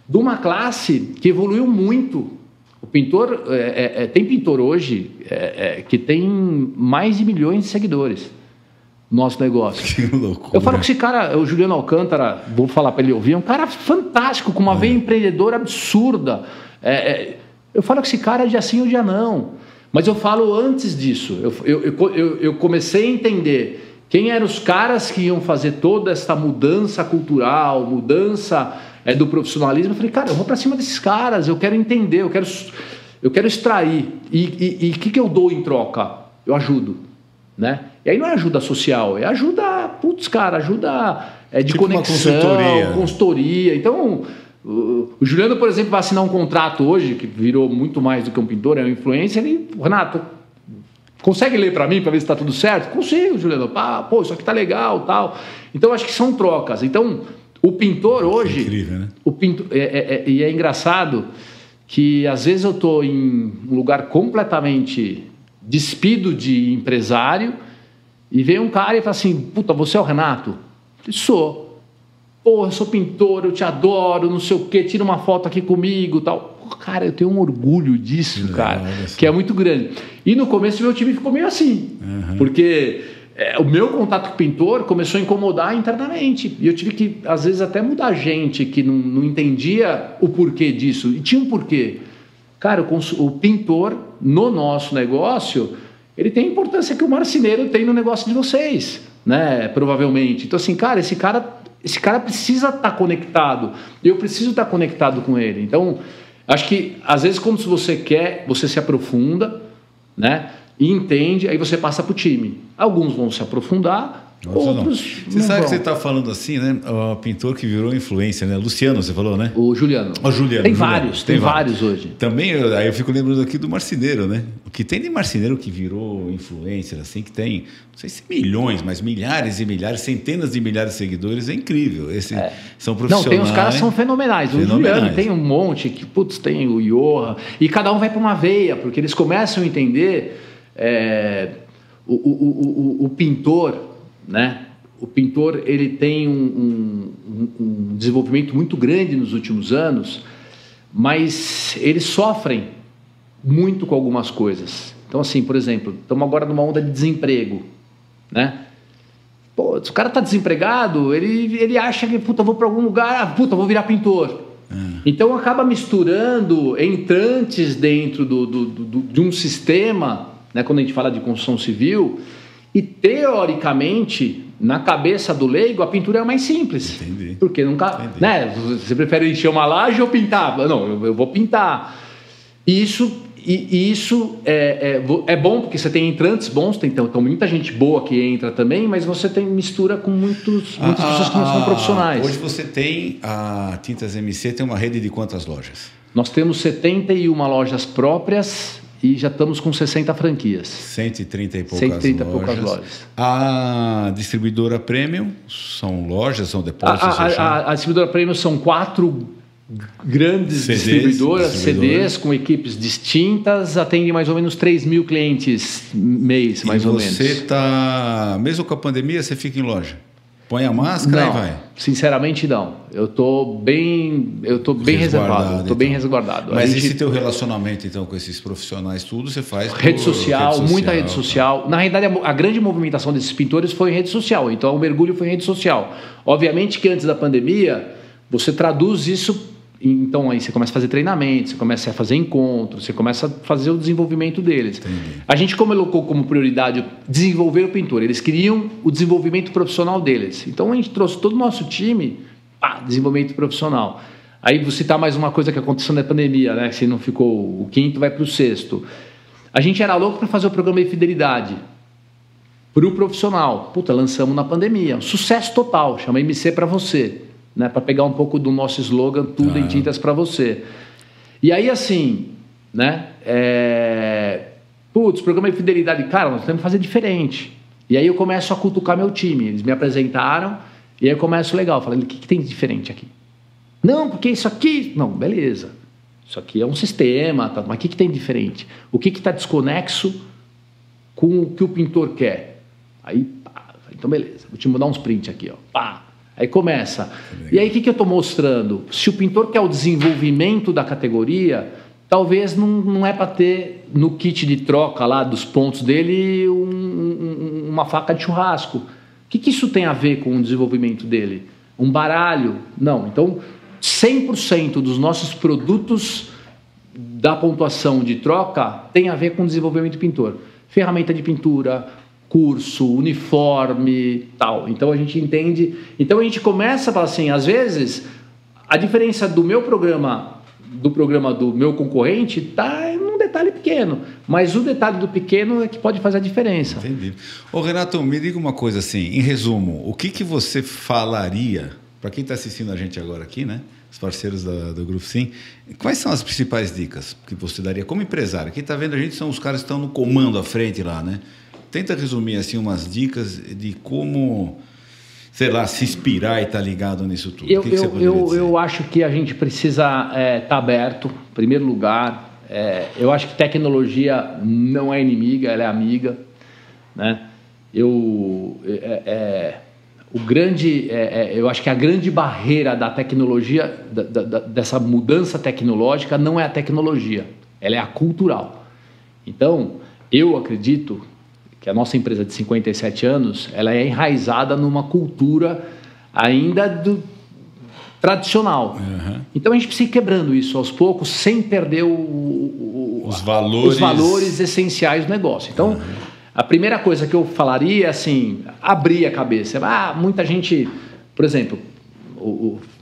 de uma classe que evoluiu muito. O pintor, tem pintor hoje que tem mais de milhões de seguidores. Nosso negócio. Que loucura. Eu falo que esse cara, o Juliano Alcântara, vou falar para ele ouvir, é um cara fantástico, com uma veia empreendedora absurda. Eu falo que esse cara é dia sim ou dia não. Mas eu falo antes disso. Eu comecei a entender quem eram os caras que iam fazer toda essa mudança cultural, mudança do profissionalismo. Eu falei, cara, eu vou para cima desses caras, eu quero entender, eu quero extrair. E o que eu dou em troca? Eu ajudo, né? E aí não é ajuda social, é ajuda, ajuda de tipo conexão, consultoria. Então, o Juliano, por exemplo, vai assinar um contrato hoje, que virou muito mais do que um pintor, é um influencer, Renato, consegue ler para mim, para ver se está tudo certo? Consigo, Juliano. Isso aqui tá legal, tal. Então, acho que são trocas. Então, o pintor hoje... É incrível, né? E é engraçado que, às vezes, eu estou em um lugar completamente despido de empresário, e vem um cara e fala assim, puta, você é o Renato? Eu sou. Pô, eu sou pintor, eu te adoro, não sei o quê, tira uma foto aqui comigo, tal. Pô, cara, eu tenho um orgulho disso, cara, que é muito grande. E no começo meu time ficou meio assim, porque o meu contato com o pintor começou a incomodar internamente. E eu tive que, às vezes, até mudar gente que não entendia o porquê disso. E tinha um porquê. Cara, o pintor, no nosso negócio... ele tem a importância que o marceneiro tem no negócio de vocês, né? Provavelmente. Então, assim, cara, esse cara precisa estar conectado. Eu preciso estar conectado com ele. Então, acho que, às vezes, quando você quer, você se aprofunda, né? E entende, aí você passa para o time. Alguns vão se aprofundar, outros não. Você sabe que você está falando assim, né? O pintor que virou influência, né? Luciano, você falou, né? O Juliano. Tem vários hoje. Também, aí eu fico lembrando aqui do marceneiro, né? O que tem de marceneiro que virou influencer, assim, que tem, não sei se milhões, mas milhares e milhares, centenas de milhares de seguidores, é incrível. São profissionais. Não, tem uns caras que são fenomenais. O Juliano tem um monte, que, tem o Johan, e cada um vai para uma veia, porque eles começam a entender o pintor, né? O pintor, ele tem um desenvolvimento muito grande nos últimos anos, mas eles sofrem muito com algumas coisas. Então, assim, por exemplo, estamos agora numa onda de desemprego, né? Pô, se o cara está desempregado, ele acha que, puta, vou para algum lugar, puta, vou virar pintor. Então, acaba misturando entrantes dentro de um sistema, né, quando a gente fala de construção civil, e, teoricamente, na cabeça do leigo, a pintura é a mais simples. Entendi. Porque nunca, né, você prefere encher uma laje ou pintar? Não, eu vou pintar. E isso é bom porque você tem entrantes bons, então muita gente boa que entra também, mas você tem mistura com muitas pessoas que não são profissionais. Hoje você tem, a Tintas MC tem uma rede de quantas lojas? Nós temos 71 lojas próprias e já estamos com 60 franquias. 130 e poucas 130 lojas. poucas lojas. A distribuidora Premium são lojas, são depósitos? A distribuidora Premium são 4 grandes distribuidoras, CDs com equipes distintas, atendem mais ou menos 3 mil clientes mês, mais ou menos. E você está, mesmo com a pandemia, você fica em loja? Põe a máscara e vai? Sinceramente não. Eu tô bem reservado, estou bem resguardado. Mas esse teu relacionamento então com esses profissionais, tudo você faz rede social, muita rede social. Na realidade, a grande movimentação desses pintores foi em rede social. Então, o mergulho foi em rede social. Obviamente que antes da pandemia, você traduz isso. Então, aí você começa a fazer treinamento, você começa a fazer encontros, você começa a fazer o desenvolvimento deles. Entendi. A gente colocou como prioridade desenvolver o pintor. Eles queriam o desenvolvimento profissional deles. Então, a gente trouxe todo o nosso time para desenvolvimento profissional. Aí, vou citar mais uma coisa que aconteceu na pandemia, né? Se não ficou o quinto, vai para o sexto. A gente era louco para fazer o programa de fidelidade para o profissional. Puta, lançamos na pandemia. Um sucesso total. Chama MC para você. Né, para pegar um pouco do nosso slogan, tudo em tintas para você. E aí, assim, né? Programa de fidelidade, cara, nós temos que fazer diferente. E aí eu começo a cutucar meu time. Eles me apresentaram e aí eu começo legal, falando: o que tem de diferente aqui? Não, porque isso aqui. Não, beleza. Isso aqui é um sistema, tá, mas o que tem de diferente? O que está desconexo com o que o pintor quer? Aí, pá, então beleza, vou te mandar uns prints aqui, ó. Pá. Aí começa. E aí o que eu estou mostrando? Se o pintor quer o desenvolvimento da categoria, talvez não é para ter no kit de troca lá dos pontos dele uma faca de churrasco. O que isso tem a ver com o desenvolvimento dele? Um baralho? Não. Então, 100% dos nossos produtos da pontuação de troca tem a ver com o desenvolvimento do pintor. Ferramenta de pintura, curso, uniforme, tal. Então a gente entende. Então a gente começa a falar assim, às vezes a diferença do meu programa do meu concorrente está num detalhe pequeno, mas o detalhe do pequeno é que pode fazer a diferença. Entendi. Ô Renato, me diga uma coisa assim, em resumo, o que você falaria para quem está assistindo a gente agora aqui, né? Os parceiros do Grupo Sim, quais são as principais dicas que você daria como empresário? Quem está vendo a gente são os caras que estão no comando à frente lá, né? Tenta resumir assim umas dicas de como, sei lá, se inspirar e estar ligado nisso tudo. Eu acho que a gente precisa estar aberto, em primeiro lugar. Eu acho que tecnologia não é inimiga, ela é amiga, né? Eu acho que a grande barreira da tecnologia, dessa mudança tecnológica, não é a tecnologia, ela é a cultural. Então, eu acredito que a nossa empresa de 57 anos, ela é enraizada numa cultura ainda tradicional. Uhum. Então a gente precisa ir quebrando isso aos poucos, sem perder os valores essenciais do negócio. Então, a primeira coisa que eu falaria é assim, abrir a cabeça. Muita gente, por exemplo,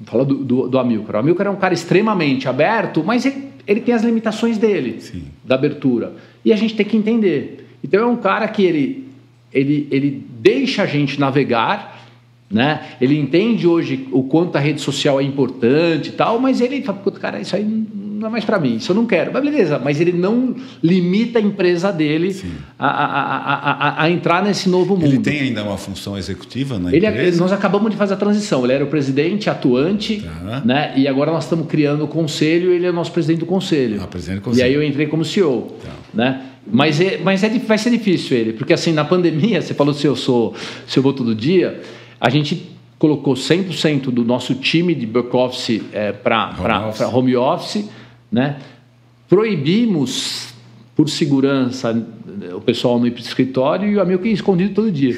fala do Amilcar. O Amilcar é um cara extremamente aberto, mas ele tem as limitações dele, sim, da abertura. E a gente tem que entender. Então é um cara que ele deixa a gente navegar, né? Ele entende hoje o quanto a rede social é importante e tal, mas ele fala, cara, isso aí não é mais para mim, isso eu não quero. Mas beleza, mas ele não limita a empresa dele a entrar nesse novo mundo. Ele tem ainda uma função executiva na empresa? Nós acabamos de fazer a transição. Ele era o presidente atuante, né? E agora nós estamos criando o conselho e ele é o nosso presidente do conselho. Presidente do conselho. E aí eu entrei como CEO, né? Mas vai ser difícil ele, porque assim, na pandemia, você falou se eu vou todo dia, a gente colocou 100% do nosso time de back-office para home office, né? Proibimos por segurança, o pessoal não ir para o escritório e o amigo que ia escondido todo dia.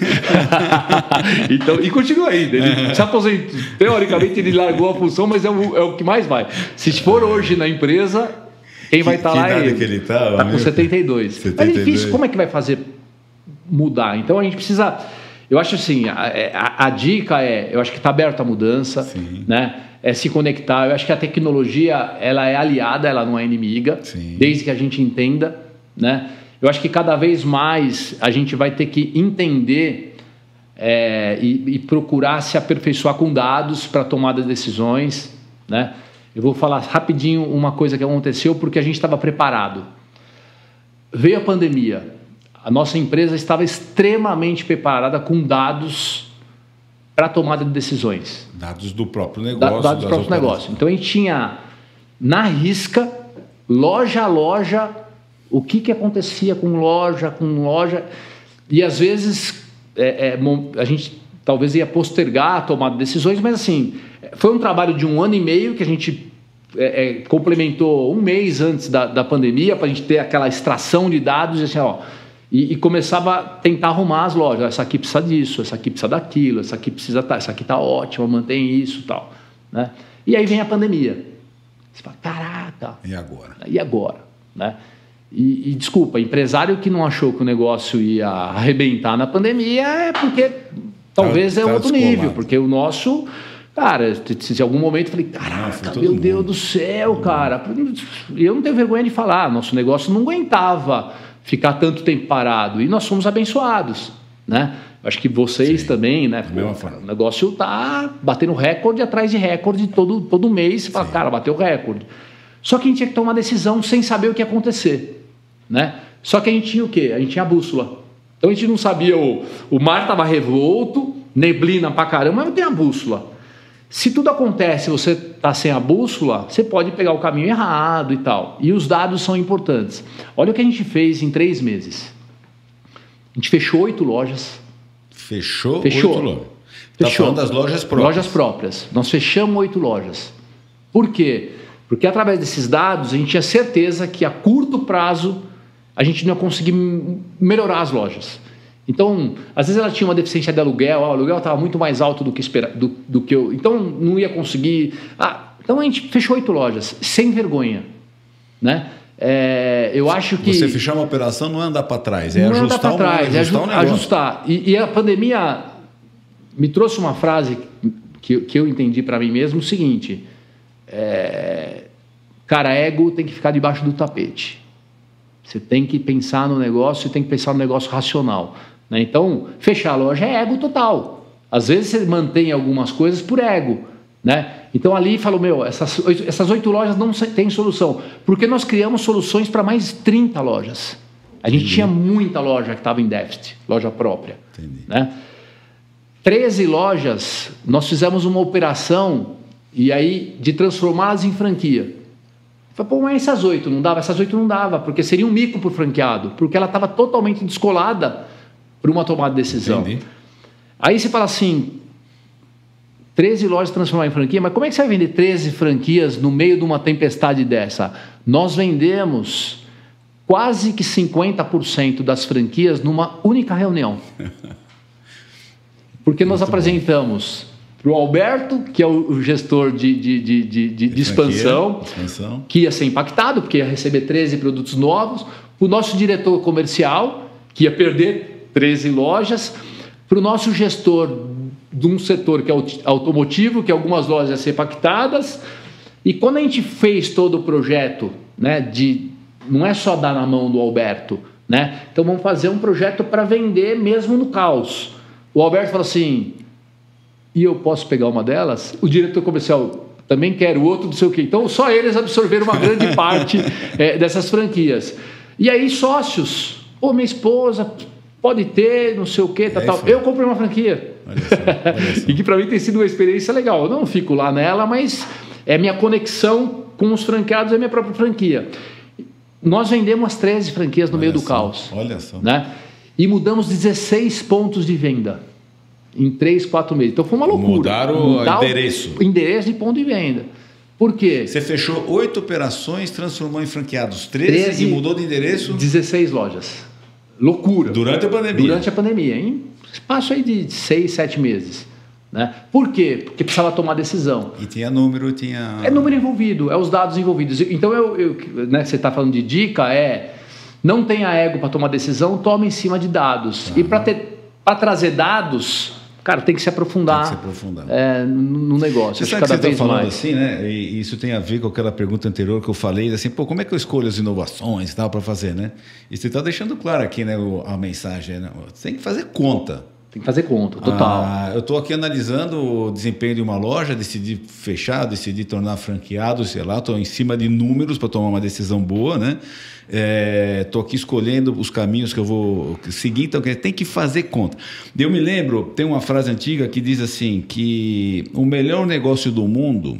Então, e continua ainda. Ele se aposentou. Teoricamente, ele largou a função, mas é o que mais vai. Se for hoje na empresa, quem vai estar lá é ele. Que ele está com 72. Mas é difícil. Como é que vai fazer mudar? Então, a gente precisa... Eu acho assim, a dica eu acho que está aberto à mudança, né? É se conectar. Eu acho que a tecnologia, ela é aliada, ela não é inimiga, desde que a gente entenda, né? Eu acho que cada vez mais a gente vai ter que entender e procurar se aperfeiçoar com dados para tomar decisões, né? Eu vou falar rapidinho uma coisa que aconteceu porque a gente estava preparado. Veio a pandemia. A nossa empresa estava extremamente preparada com dados para tomada de decisões. Dados do próprio negócio. Dados do próprio negócio. Então, a gente tinha, na risca, loja a loja, o que acontecia com loja. E, às vezes, a gente talvez ia postergar a tomada de decisões, mas, assim, foi um trabalho de 1 ano e meio que a gente complementou 1 mês antes da pandemia para a gente ter aquela extração de dados e, assim, e começava a tentar arrumar as lojas. Essa aqui precisa disso, essa aqui precisa daquilo, essa aqui está ótima, mantém isso e tal, né? E aí vem a pandemia. Você fala, caraca. E agora? Né? E desculpa, empresário que não achou que o negócio ia arrebentar na pandemia é porque talvez é outro nível, porque o nosso... Cara, se em algum momento eu falei, caraca, meu Deus do céu, cara. Eu não tenho vergonha de falar, nosso negócio não aguentava ficar tanto tempo parado. E nós fomos abençoados, né? Acho que vocês também, né? O negócio está batendo recorde atrás de recorde todo mês. Você fala, cara, bateu recorde. Só que a gente tinha que tomar decisão sem saber o que ia acontecer, né? Só que a gente tinha o quê? A gente tinha a bússola. Então a gente não sabia, o mar estava revolto, neblina pra caramba, mas não tem a bússola. Se tudo acontece e você está sem a bússola, você pode pegar o caminho errado e tal. E os dados são importantes. Olha o que a gente fez em 3 meses. A gente fechou 8 lojas. Fechou 8 lojas? Está falando das lojas próprias? Lojas próprias. Nós fechamos 8 lojas. Por quê? Porque através desses dados a gente tinha certeza que a curto prazo a gente não ia conseguir melhorar as lojas. Então, às vezes ela tinha uma deficiência de aluguel, o aluguel estava muito mais alto do que do que eu, então não ia conseguir. Então a gente fechou 8 lojas, sem vergonha, né? Eu acho que você fechar uma operação não é andar para trás, é não ajustar para trás, ajustar. E a pandemia me trouxe uma frase que eu entendi para mim mesmo, o seguinte: cara, ego tem que ficar debaixo do tapete. Você tem que pensar no negócio e tem que pensar no negócio racional, né? Então, fechar a loja é ego total. Às vezes você mantém algumas coisas por ego, né? Então ali falou, essas 8 lojas não têm solução, porque nós criamos soluções para mais 30 lojas. A gente tinha muita loja que estava em déficit, loja própria. Né? 13 lojas, nós fizemos uma operação e aí de transformá-las em franquia. Falei, pô, mas essas 8 não dava? Essas 8 não dava, porque seria um mico para o franqueado, porque ela estava totalmente descolada para uma tomada de decisão. Entendi. Aí você fala assim, 13 lojas transformar em franquia, mas como é que você vai vender 13 franquias no meio de uma tempestade dessa? Nós vendemos quase que 50% das franquias numa única reunião. Porque nós apresentamos para o Alberto, que é o gestor de expansão, que ia ser impactado, porque ia receber 13 produtos novos, para o nosso diretor comercial, que ia perder 13 lojas, para o nosso gestor de um setor que é automotivo, que algumas lojas iam ser impactadas. E quando a gente fez todo o projeto, né, não é só dar na mão do Alberto, né? Então vamos fazer um projeto para vender mesmo no caos. O Alberto falou assim, e eu posso pegar uma delas? O diretor comercial também quer, o outro não sei o quê. Então só eles absorveram uma grande parte dessas franquias. E aí sócios, minha esposa pode ter, não sei o quê, tal. Eu comprei uma franquia. Olha só. E que para mim tem sido uma experiência legal. Eu não fico lá nela, mas é minha conexão com os franqueados, é minha própria franquia. Nós vendemos as 13 franquias no meio do caos. Olha só. Né? E mudamos 16 pontos de venda em 3, 4 meses. Então foi uma loucura. Mudaram o endereço. Endereço e ponto de venda. Por quê? Você fechou 8 operações, transformou em franqueados 13 e mudou de endereço? 16 lojas. Loucura. Durante a pandemia? Durante a pandemia, em espaço aí de 6, 7 meses. Né? Por quê? Porque precisava tomar decisão. E tinha número, tinha... É número envolvido, é os dados envolvidos. Então, né, você está falando de dica, não tenha ego para tomar decisão, tome em cima de dados. E para trazer dados, cara, tem que se aprofundar, no negócio. Você sabe que você está falando assim, né? E isso tem a ver com aquela pergunta anterior que eu falei, assim, como é que eu escolho as inovações e tal para fazer, né? E você está deixando claro aqui, né, a mensagem, né? Você tem que fazer conta. Tem que fazer conta, total. Eu estou aqui analisando o desempenho de uma loja, decidi fechar, decidi tornar franqueado, sei lá, estou em cima de números para tomar uma decisão boa, né? Estou aqui escolhendo os caminhos que eu vou seguir, então tem que fazer conta. Eu me lembro, tem uma frase antiga que diz assim, que o melhor negócio do mundo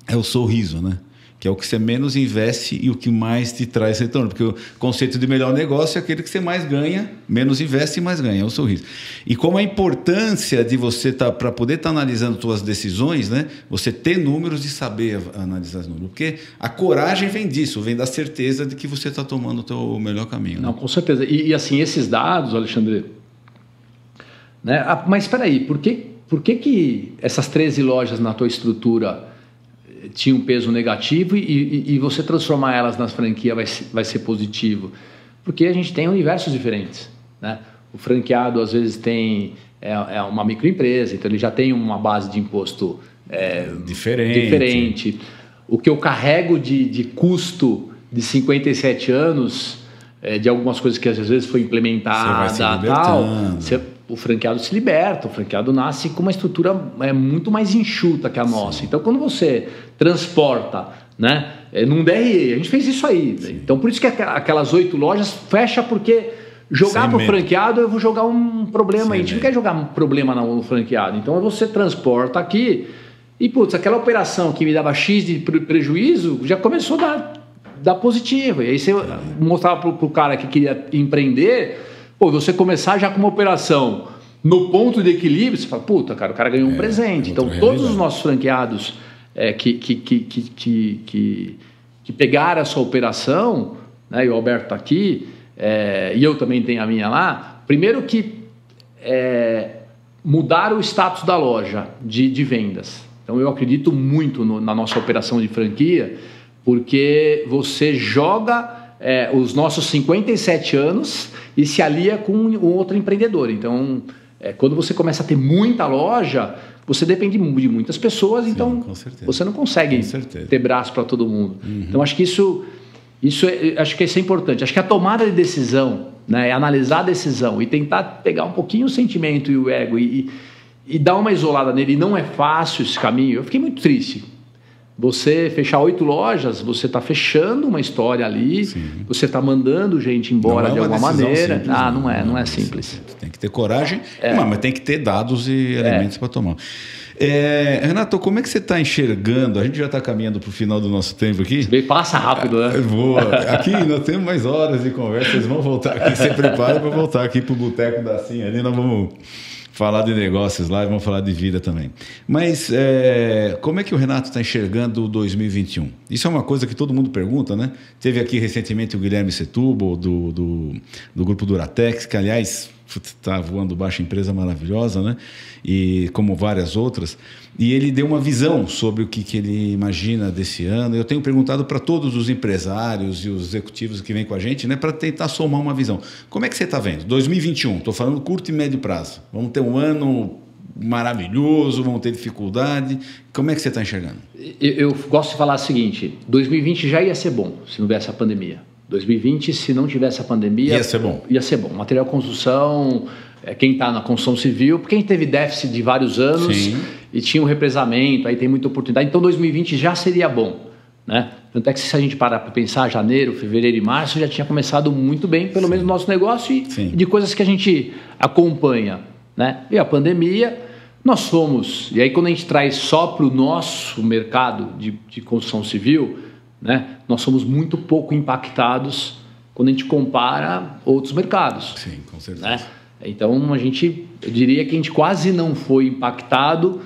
é o sorriso, né? Que é o que você menos investe e o que mais te traz retorno. Porque o conceito de melhor negócio é aquele que você mais ganha, menos investe e mais ganha, é o sorriso. E como a importância de você para poder estar analisando suas decisões, né? Você ter números e saber analisar os números. Porque a coragem vem disso, vem da certeza de que você está tomando o melhor caminho. Não, né? com certeza. E assim, esses dados, Alexandre... Né? Mas espera aí, por que essas 13 lojas na tua estrutura tinha um peso negativo e você transformar elas nas franquias vai ser positivo? Porque a gente tem universos diferentes, né? O franqueado às vezes tem uma microempresa, então ele já tem uma base de imposto diferente. O que eu carrego de custo de 57 anos, de algumas coisas que às vezes foi implementada, o franqueado se liberta, o franqueado nasce com uma estrutura muito mais enxuta que a nossa. Sim. Então, quando você transporta, né, num DRE, a gente fez isso aí. Sim. Então, por isso que aquelas 8 lojas fecha, porque jogar para o franqueado, eu vou jogar um problema aí. A gente não quer jogar um problema no franqueado. Então, você transporta aqui e, putz, aquela operação que me dava X de prejuízo já começou a dar positiva. E aí você mostrava para o cara que queria empreender... você começar já com uma operação no ponto de equilíbrio, você fala, puta, cara, o cara ganhou um presente. Então, todos os nossos franqueados que pegaram essa operação, né, e o Alberto está aqui, e eu também tenho a minha lá, primeiro que mudaram o status da loja de vendas. Então, eu acredito muito na nossa operação de franquia, porque você joga os nossos 57 anos e se alia com um outro empreendedor. Então, quando você começa a ter muita loja, você depende de muitas pessoas. Sim, então você não consegue ter braço para todo mundo. Uhum. Então, acho que acho que isso é importante. Acho que a tomada de decisão, né, é analisar a decisão e tentar pegar um pouquinho o sentimento e o ego e dar uma isolada nele. E não é fácil esse caminho. Eu fiquei muito triste. Você fechar 8 lojas, você está fechando uma história ali. Sim. Você está mandando gente embora de alguma maneira. Simples, não é simples. Tem que ter coragem, mas tem que ter dados e elementos para tomar. Renato, como é que você está enxergando? A gente já está caminhando para o final do nosso tempo aqui. Passa rápido, né? Aqui nós temos mais horas de conversa. Vocês vão voltar aqui. Você prepara para voltar aqui para o Boteco da Sim. Ali nós vamos falar de negócios lá e vamos falar de vida também. Mas como é que o Renato está enxergando o 2021? Isso é uma coisa que todo mundo pergunta, né? Teve aqui recentemente o Guilherme Setúbal, do grupo Duratex, que, aliás, está voando baixo, empresa maravilhosa, né? E como várias outras. E ele deu uma visão sobre o que ele imagina desse ano. Eu tenho perguntado para todos os empresários e os executivos que vêm com a gente, né, para tentar somar uma visão. Como é que você está vendo? 2021, estou falando curto e médio prazo. Vamos ter um ano maravilhoso, vamos ter dificuldade. Como é que você está enxergando? Eu gosto de falar o seguinte, 2020 já ia ser bom se não houvesse a pandemia. 2020, se não tivesse a pandemia... Ia ser bom. Ia ser bom. Material de construção, quem está na construção civil, porque a gente teve déficit de vários anos. Sim. E tinha um represamento, aí tem muita oportunidade. Então, 2020 já seria bom, né? Tanto é que se a gente parar para pensar, janeiro, fevereiro e março já tinha começado muito bem, pelo menos no nosso negócio e de coisas que a gente acompanha, né? E a pandemia, nós fomos... E aí, quando a gente traz só para o nosso mercado de construção civil, né? Nós somos muito pouco impactados quando a gente compara outros mercados. Sim, com certeza. Né? Então, eu diria que a gente quase não foi impactado.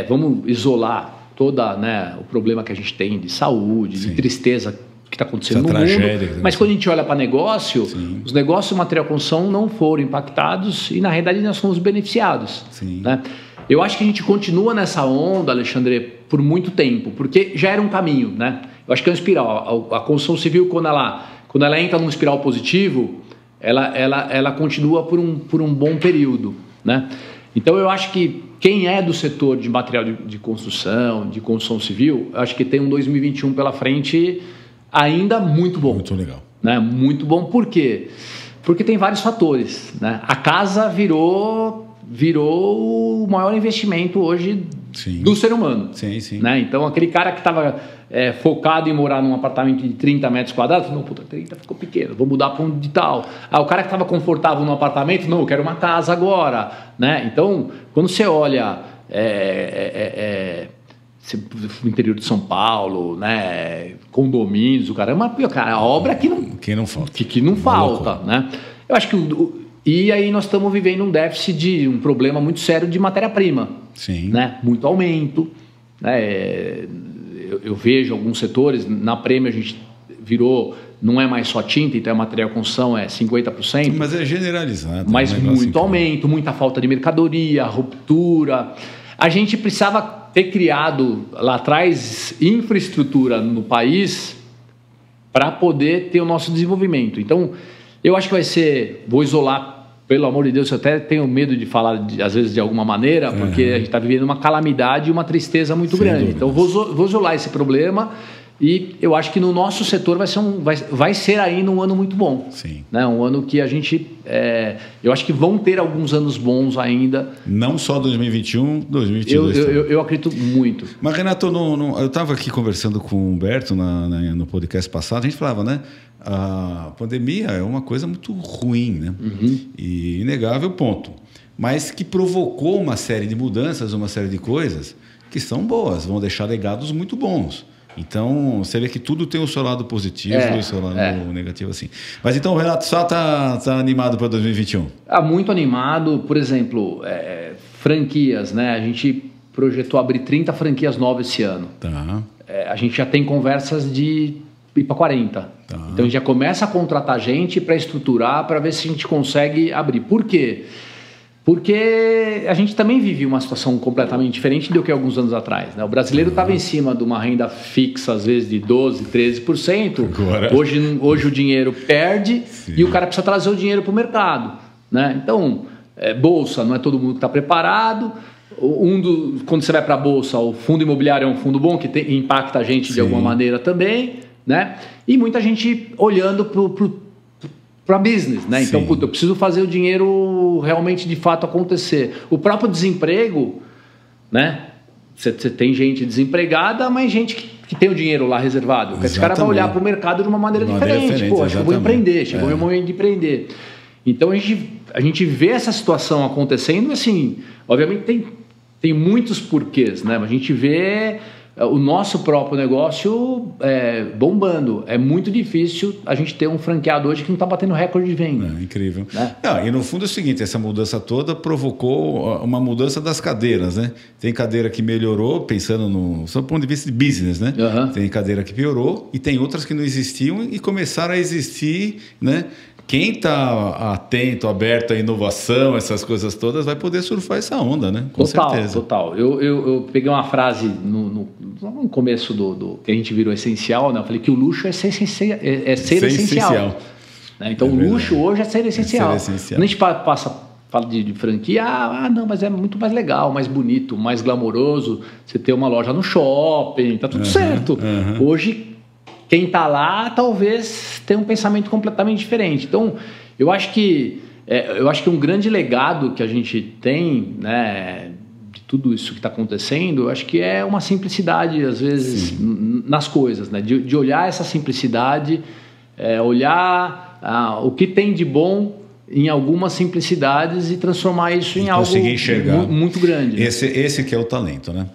Vamos isolar toda, né, o problema que a gente tem de saúde, de tristeza que está acontecendo no mundo. Mas quando a gente olha para negócio, os negócios de material de construção não foram impactados e, na realidade, nós fomos beneficiados. Né? Eu acho que a gente continua nessa onda, Alexandre, por muito tempo, porque já era um caminho. Né? Eu acho que é uma espiral. A construção civil, quando ela entra num espiral positivo, ela continua por um bom período. Né? Então, eu acho que quem é do setor de material de construção civil, eu acho que tem um 2021 pela frente ainda muito bom. Muito legal. Né? Muito bom. Por quê? Porque tem vários fatores. Né? A casa virou o maior investimento hoje do ser humano. Né? Então, aquele cara que estava focado em morar num apartamento de 30 metros quadrados, não, puta, 30 ficou pequeno, vou mudar para um de tal. O cara que estava confortável no apartamento, não, eu quero uma casa agora. Né? Então, quando você olha no interior de São Paulo, né, condomínios, o caramba, cara, a obra que não falta. Que não falta, né? Eu acho que e aí nós estamos vivendo um déficit um problema muito sério de matéria-prima. Né? Muito aumento. Né? Eu vejo alguns setores, na Prêmio a gente não é mais só tinta, então é material de construção, 50%. Mas é generalizado. Mas muito aumento, muita falta de mercadoria, ruptura. A gente precisava ter criado lá atrás infraestrutura no país para poder ter o nosso desenvolvimento. Então, eu acho que vai ser... Vou isolar, pelo amor de Deus, eu até tenho medo de falar, às vezes, de alguma maneira, porque a gente está vivendo uma calamidade e uma tristeza muito grande. Então, vou isolar esse problema e eu acho que no nosso setor vai ser ainda um ano muito bom. Né? Um ano que a gente... eu acho que vão ter alguns anos bons ainda. Não só 2021, 2022. Eu acredito muito. Mas, Renato, eu estava aqui conversando com o Humberto no podcast passado, a gente falava, né? A pandemia é uma coisa muito ruim, né? E inegável, ponto. Mas que provocou uma série de mudanças, uma série de coisas que são boas, vão deixar legados muito bons. Então, você vê que tudo tem o seu lado positivo e o seu lado negativo, assim. Mas então, o Renato só tá animado para 2021? Muito animado. Por exemplo, franquias, né? A gente projetou abrir 30 franquias novas esse ano. A gente já tem conversas de ir para 40. Então, a gente já começa a contratar gente para estruturar, para ver se a gente consegue abrir. Por quê? Porque a gente também vive uma situação completamente diferente do que alguns anos atrás. Né? O brasileiro estava em cima de uma renda fixa, às vezes, de 12%, 13%. Agora... Hoje o dinheiro perde e o cara precisa trazer o dinheiro para o mercado. Né? Então, bolsa, não é todo mundo que está preparado. Quando você vai para a bolsa, o fundo imobiliário é um fundo bom, que impacta a gente de alguma maneira também. Né? E muita gente olhando para business, né? Então, eu preciso fazer o dinheiro realmente de fato acontecer. O próprio desemprego, né? Você tem gente desempregada, mas gente que tem o dinheiro lá reservado. Esse cara vai olhar para o mercado de uma maneira diferente. Pô, acho que eu vou empreender, chegou o meu momento de empreender. Então, a gente vê essa situação acontecendo, assim, obviamente tem muitos porquês, né? Mas a gente vê o nosso próprio negócio bombando. É muito difícil a gente ter um franqueado hoje que não está batendo recorde de venda. Incrível. Né? E no fundo é o seguinte, essa mudança toda provocou uma mudança das cadeiras, né? Tem cadeira que melhorou, pensando do ponto de vista de business, né? Tem cadeira que piorou e tem outras que não existiam e começaram a existir, né? Quem está atento, aberto à inovação, essas coisas todas, vai poder surfar essa onda, né? Com certeza. Total. Eu peguei uma frase no começo do que a gente virou essencial, né? Eu falei que o luxo é ser essencial. Né? Então, o luxo hoje é ser essencial. Quando a gente fala de franquia, não, mas é muito mais legal, mais bonito, mais glamouroso. Você ter uma loja no shopping, tá tudo certo. Hoje, quem está lá talvez tenha um pensamento completamente diferente. Então, eu acho que um grande legado que a gente tem, né, de tudo isso que está acontecendo, eu acho que é uma simplicidade, às vezes, nas coisas, né? De olhar essa simplicidade, olhar o que tem de bom em algumas simplicidades e transformar isso em algo muito grande. Esse que é o talento, né?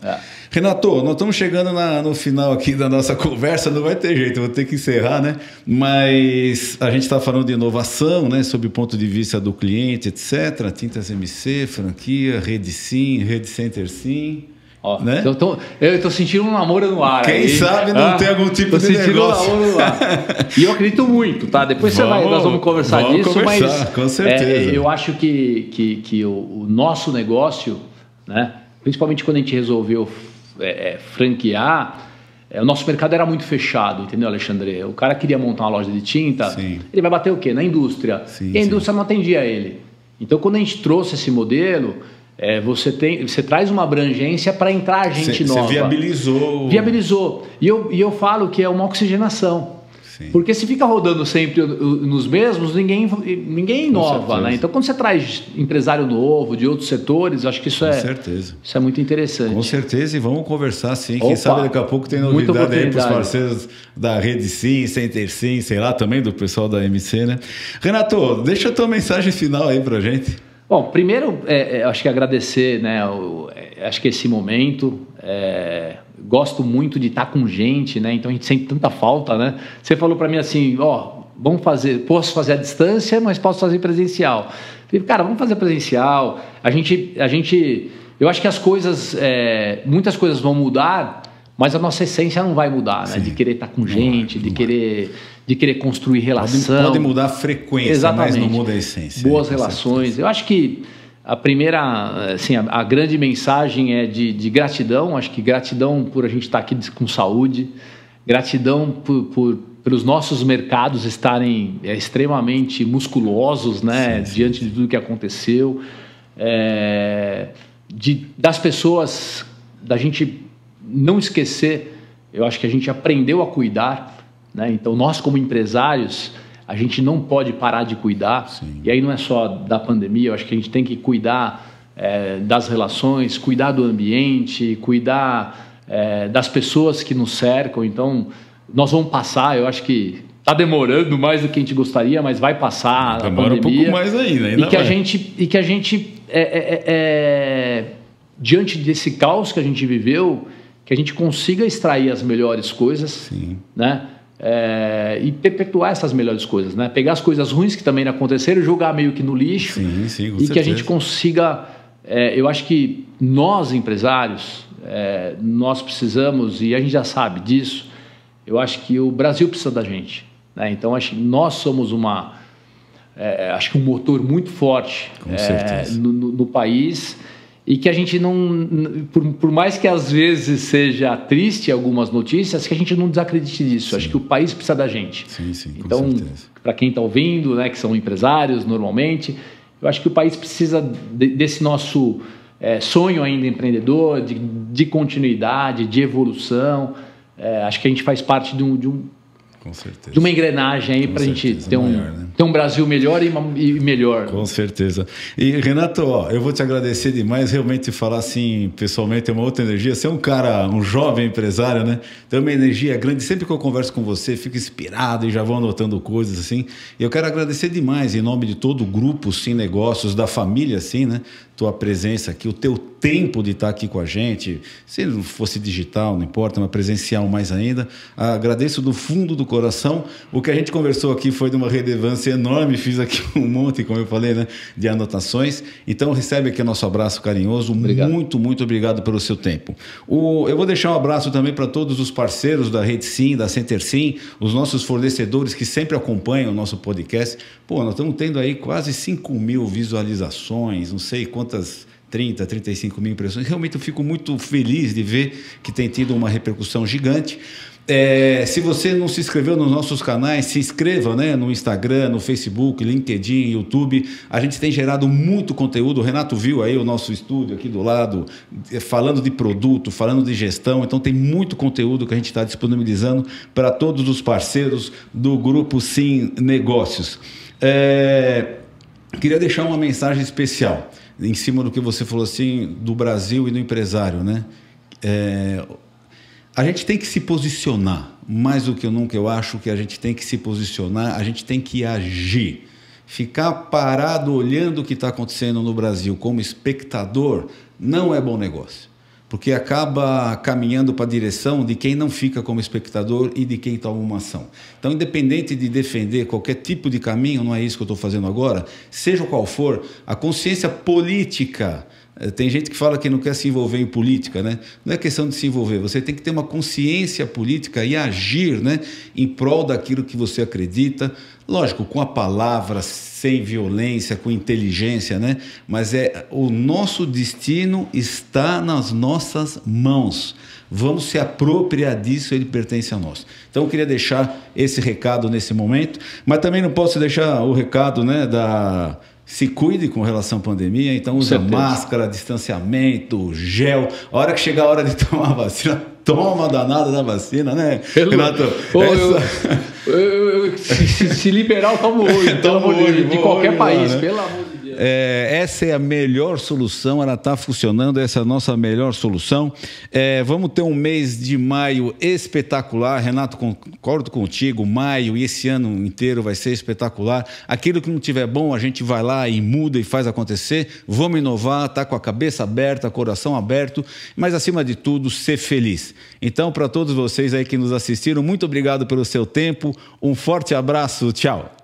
Renato, nós estamos chegando no final aqui da nossa conversa, não vai ter jeito, vou ter que encerrar, né? Mas a gente está falando de inovação, né? Sob o ponto de vista do cliente, etc. Tintas MC, franquia, Rede Sim, Rede Center Sim. Ó, né? Eu tô sentindo um namoro no ar. Quem aí. sabe não tem algum tipo de negócio. Um namoro no ar. E eu acredito muito, tá? Depois nós vamos conversar disso, mas com certeza. eu acho que o nosso negócio, né? Principalmente quando a gente resolveu franquear, o nosso mercado era muito fechado, entendeu, Alexandre? O cara queria montar uma loja de tinta, Sim. Ele vai bater o quê? Na indústria. Sim, e a indústria não atendia ele. Então, quando a gente trouxe esse modelo, você traz uma abrangência para entrar gente nova. Você viabilizou. Viabilizou. E eu falo que é uma oxigenação. Sim. Porque se fica rodando sempre nos mesmos, ninguém inova, né? Então, quando você traz empresário novo, de outros setores, acho que isso é muito interessante. Com certeza, e vamos conversar sim. Quem sabe daqui a pouco tem novidade aí para os parceiros da Rede Sim, Center Sim, sei lá, também do pessoal da MC, né? Renato, deixa a tua mensagem final aí para a gente. Bom, primeiro, acho que agradecer, né? Acho que esse momento... Gosto muito de estar com gente, né? Então a gente sente tanta falta, né? Você falou para mim assim, posso fazer à distância, mas posso fazer presencial. Eu falei, cara, vamos fazer presencial. Eu acho que as coisas, muitas coisas vão mudar, mas a nossa essência não vai mudar, né? De querer estar com gente, de querer construir relação. Pode mudar a frequência, exatamente, mas não muda a essência. Boas relações. Eu acho que a primeira, assim, a grande mensagem é de gratidão. Acho que gratidão por a gente estar aqui com saúde, gratidão pelos nossos mercados estarem extremamente musculosos, né? Sim. Diante de tudo que aconteceu, das pessoas, da gente não esquecer. Eu acho que a gente aprendeu a cuidar, né? Então nós como empresários, a gente não pode parar de cuidar. Sim. E aí não é só da pandemia, eu acho que a gente tem que cuidar das relações, cuidar do ambiente, cuidar das pessoas que nos cercam. Então, nós vamos passar, eu acho que está demorando mais do que a gente gostaria, mas vai passar a pandemia. Demora um pouco mais ainda E que a gente diante desse caos que a gente viveu, que a gente consiga extrair as melhores coisas. Sim. Né? E perpetuar essas melhores coisas, né? Pegar as coisas ruins que também aconteceram e jogar meio que no lixo. Sim, com certeza. Que a gente consiga... eu acho que nós, empresários, nós precisamos, e a gente já sabe disso, eu acho que o Brasil precisa da gente, né? Então, acho que nós somos acho que um motor muito forte no país, e que a gente não, por mais que às vezes seja triste algumas notícias, que a gente não desacredite disso. Sim. Acho que o país precisa da gente. Sim, então, para quem está ouvindo, né, que são empresários normalmente, eu acho que o país precisa desse nosso sonho ainda empreendedor, de continuidade, de evolução. Acho que a gente faz parte de com certeza. De uma engrenagem aí para a gente ter um Brasil melhor e melhor. Com certeza. E, Renato, eu vou te agradecer demais, realmente falar assim, pessoalmente, é uma outra energia. Você é um jovem empresário, né? Tem uma energia grande. Sempre que eu converso com você, fico inspirado e já vou anotando coisas assim. E eu quero agradecer demais, em nome de todo o grupo Sim Negócios, da família Sim, né? Tua presença aqui, o teu tempo de estar aqui com a gente. Se não fosse digital, não importa, mas presencial mais ainda. Agradeço do fundo do coração. O que a gente conversou aqui foi de uma relevância enorme. Fiz aqui um monte, como eu falei, né, de anotações. Então, recebe aqui o nosso abraço carinhoso. Obrigado. Muito obrigado pelo seu tempo. Eu vou deixar um abraço também para todos os parceiros da Rede Sim, da Center Sim, os nossos fornecedores que sempre acompanham o nosso podcast. Nós estamos tendo aí quase 5.000 visualizações, não sei quantas... 30, 35 mil impressões. Realmente eu fico muito feliz de ver que tem tido uma repercussão gigante. Se você não se inscreveu nos nossos canais, se inscreva, né, no Instagram, no Facebook, LinkedIn, YouTube. A gente tem gerado muito conteúdo. O Renato viu aí o nosso estúdio aqui do lado, falando de produto, falando de gestão. Então tem muito conteúdo que a gente está disponibilizando para todos os parceiros do Grupo Sim Negócios. Queria deixar uma mensagem especial em cima do que você falou assim, do Brasil e do empresário, né? A gente tem que se posicionar, mais do que nunca eu acho que a gente tem que se posicionar, a gente tem que agir. Ficar parado olhando o que está acontecendo no Brasil como espectador não é bom negócio, porque acaba caminhando para a direção de quem não fica como espectador e de quem toma uma ação. Então, independente de defender qualquer tipo de caminho, não é isso que eu estou fazendo agora, seja qual for, a consciência política Tem gente que fala que não quer se envolver em política, né? Não é questão de se envolver, você tem que ter uma consciência política e agir, né, em prol daquilo que você acredita. Lógico, com a palavra, sem violência, com inteligência, né? Mas o nosso destino está nas nossas mãos. Vamos se apropriar disso, ele pertence a nós. Então, eu queria deixar esse recado nesse momento, mas também não posso deixar o recado, né, se cuide com relação à pandemia, então usa máscara, distanciamento, gel. A hora que chegar a hora de tomar a vacina, toma a danada da vacina, né, Renato? Se liberar, eu tomo hoje, de qualquer país, pelo amor de Deus. Essa é a melhor solução, ela está funcionando, essa é a nossa melhor solução. Vamos ter um mês de maio espetacular, Renato, concordo contigo, maio e esse ano inteiro vai ser espetacular. Aquilo que não tiver bom, a gente vai lá e muda e faz acontecer. Vamos inovar, tá com a cabeça aberta, coração aberto, mas acima de tudo, ser feliz. Então, para todos vocês aí que nos assistiram, muito obrigado pelo seu tempo, um forte abraço, tchau.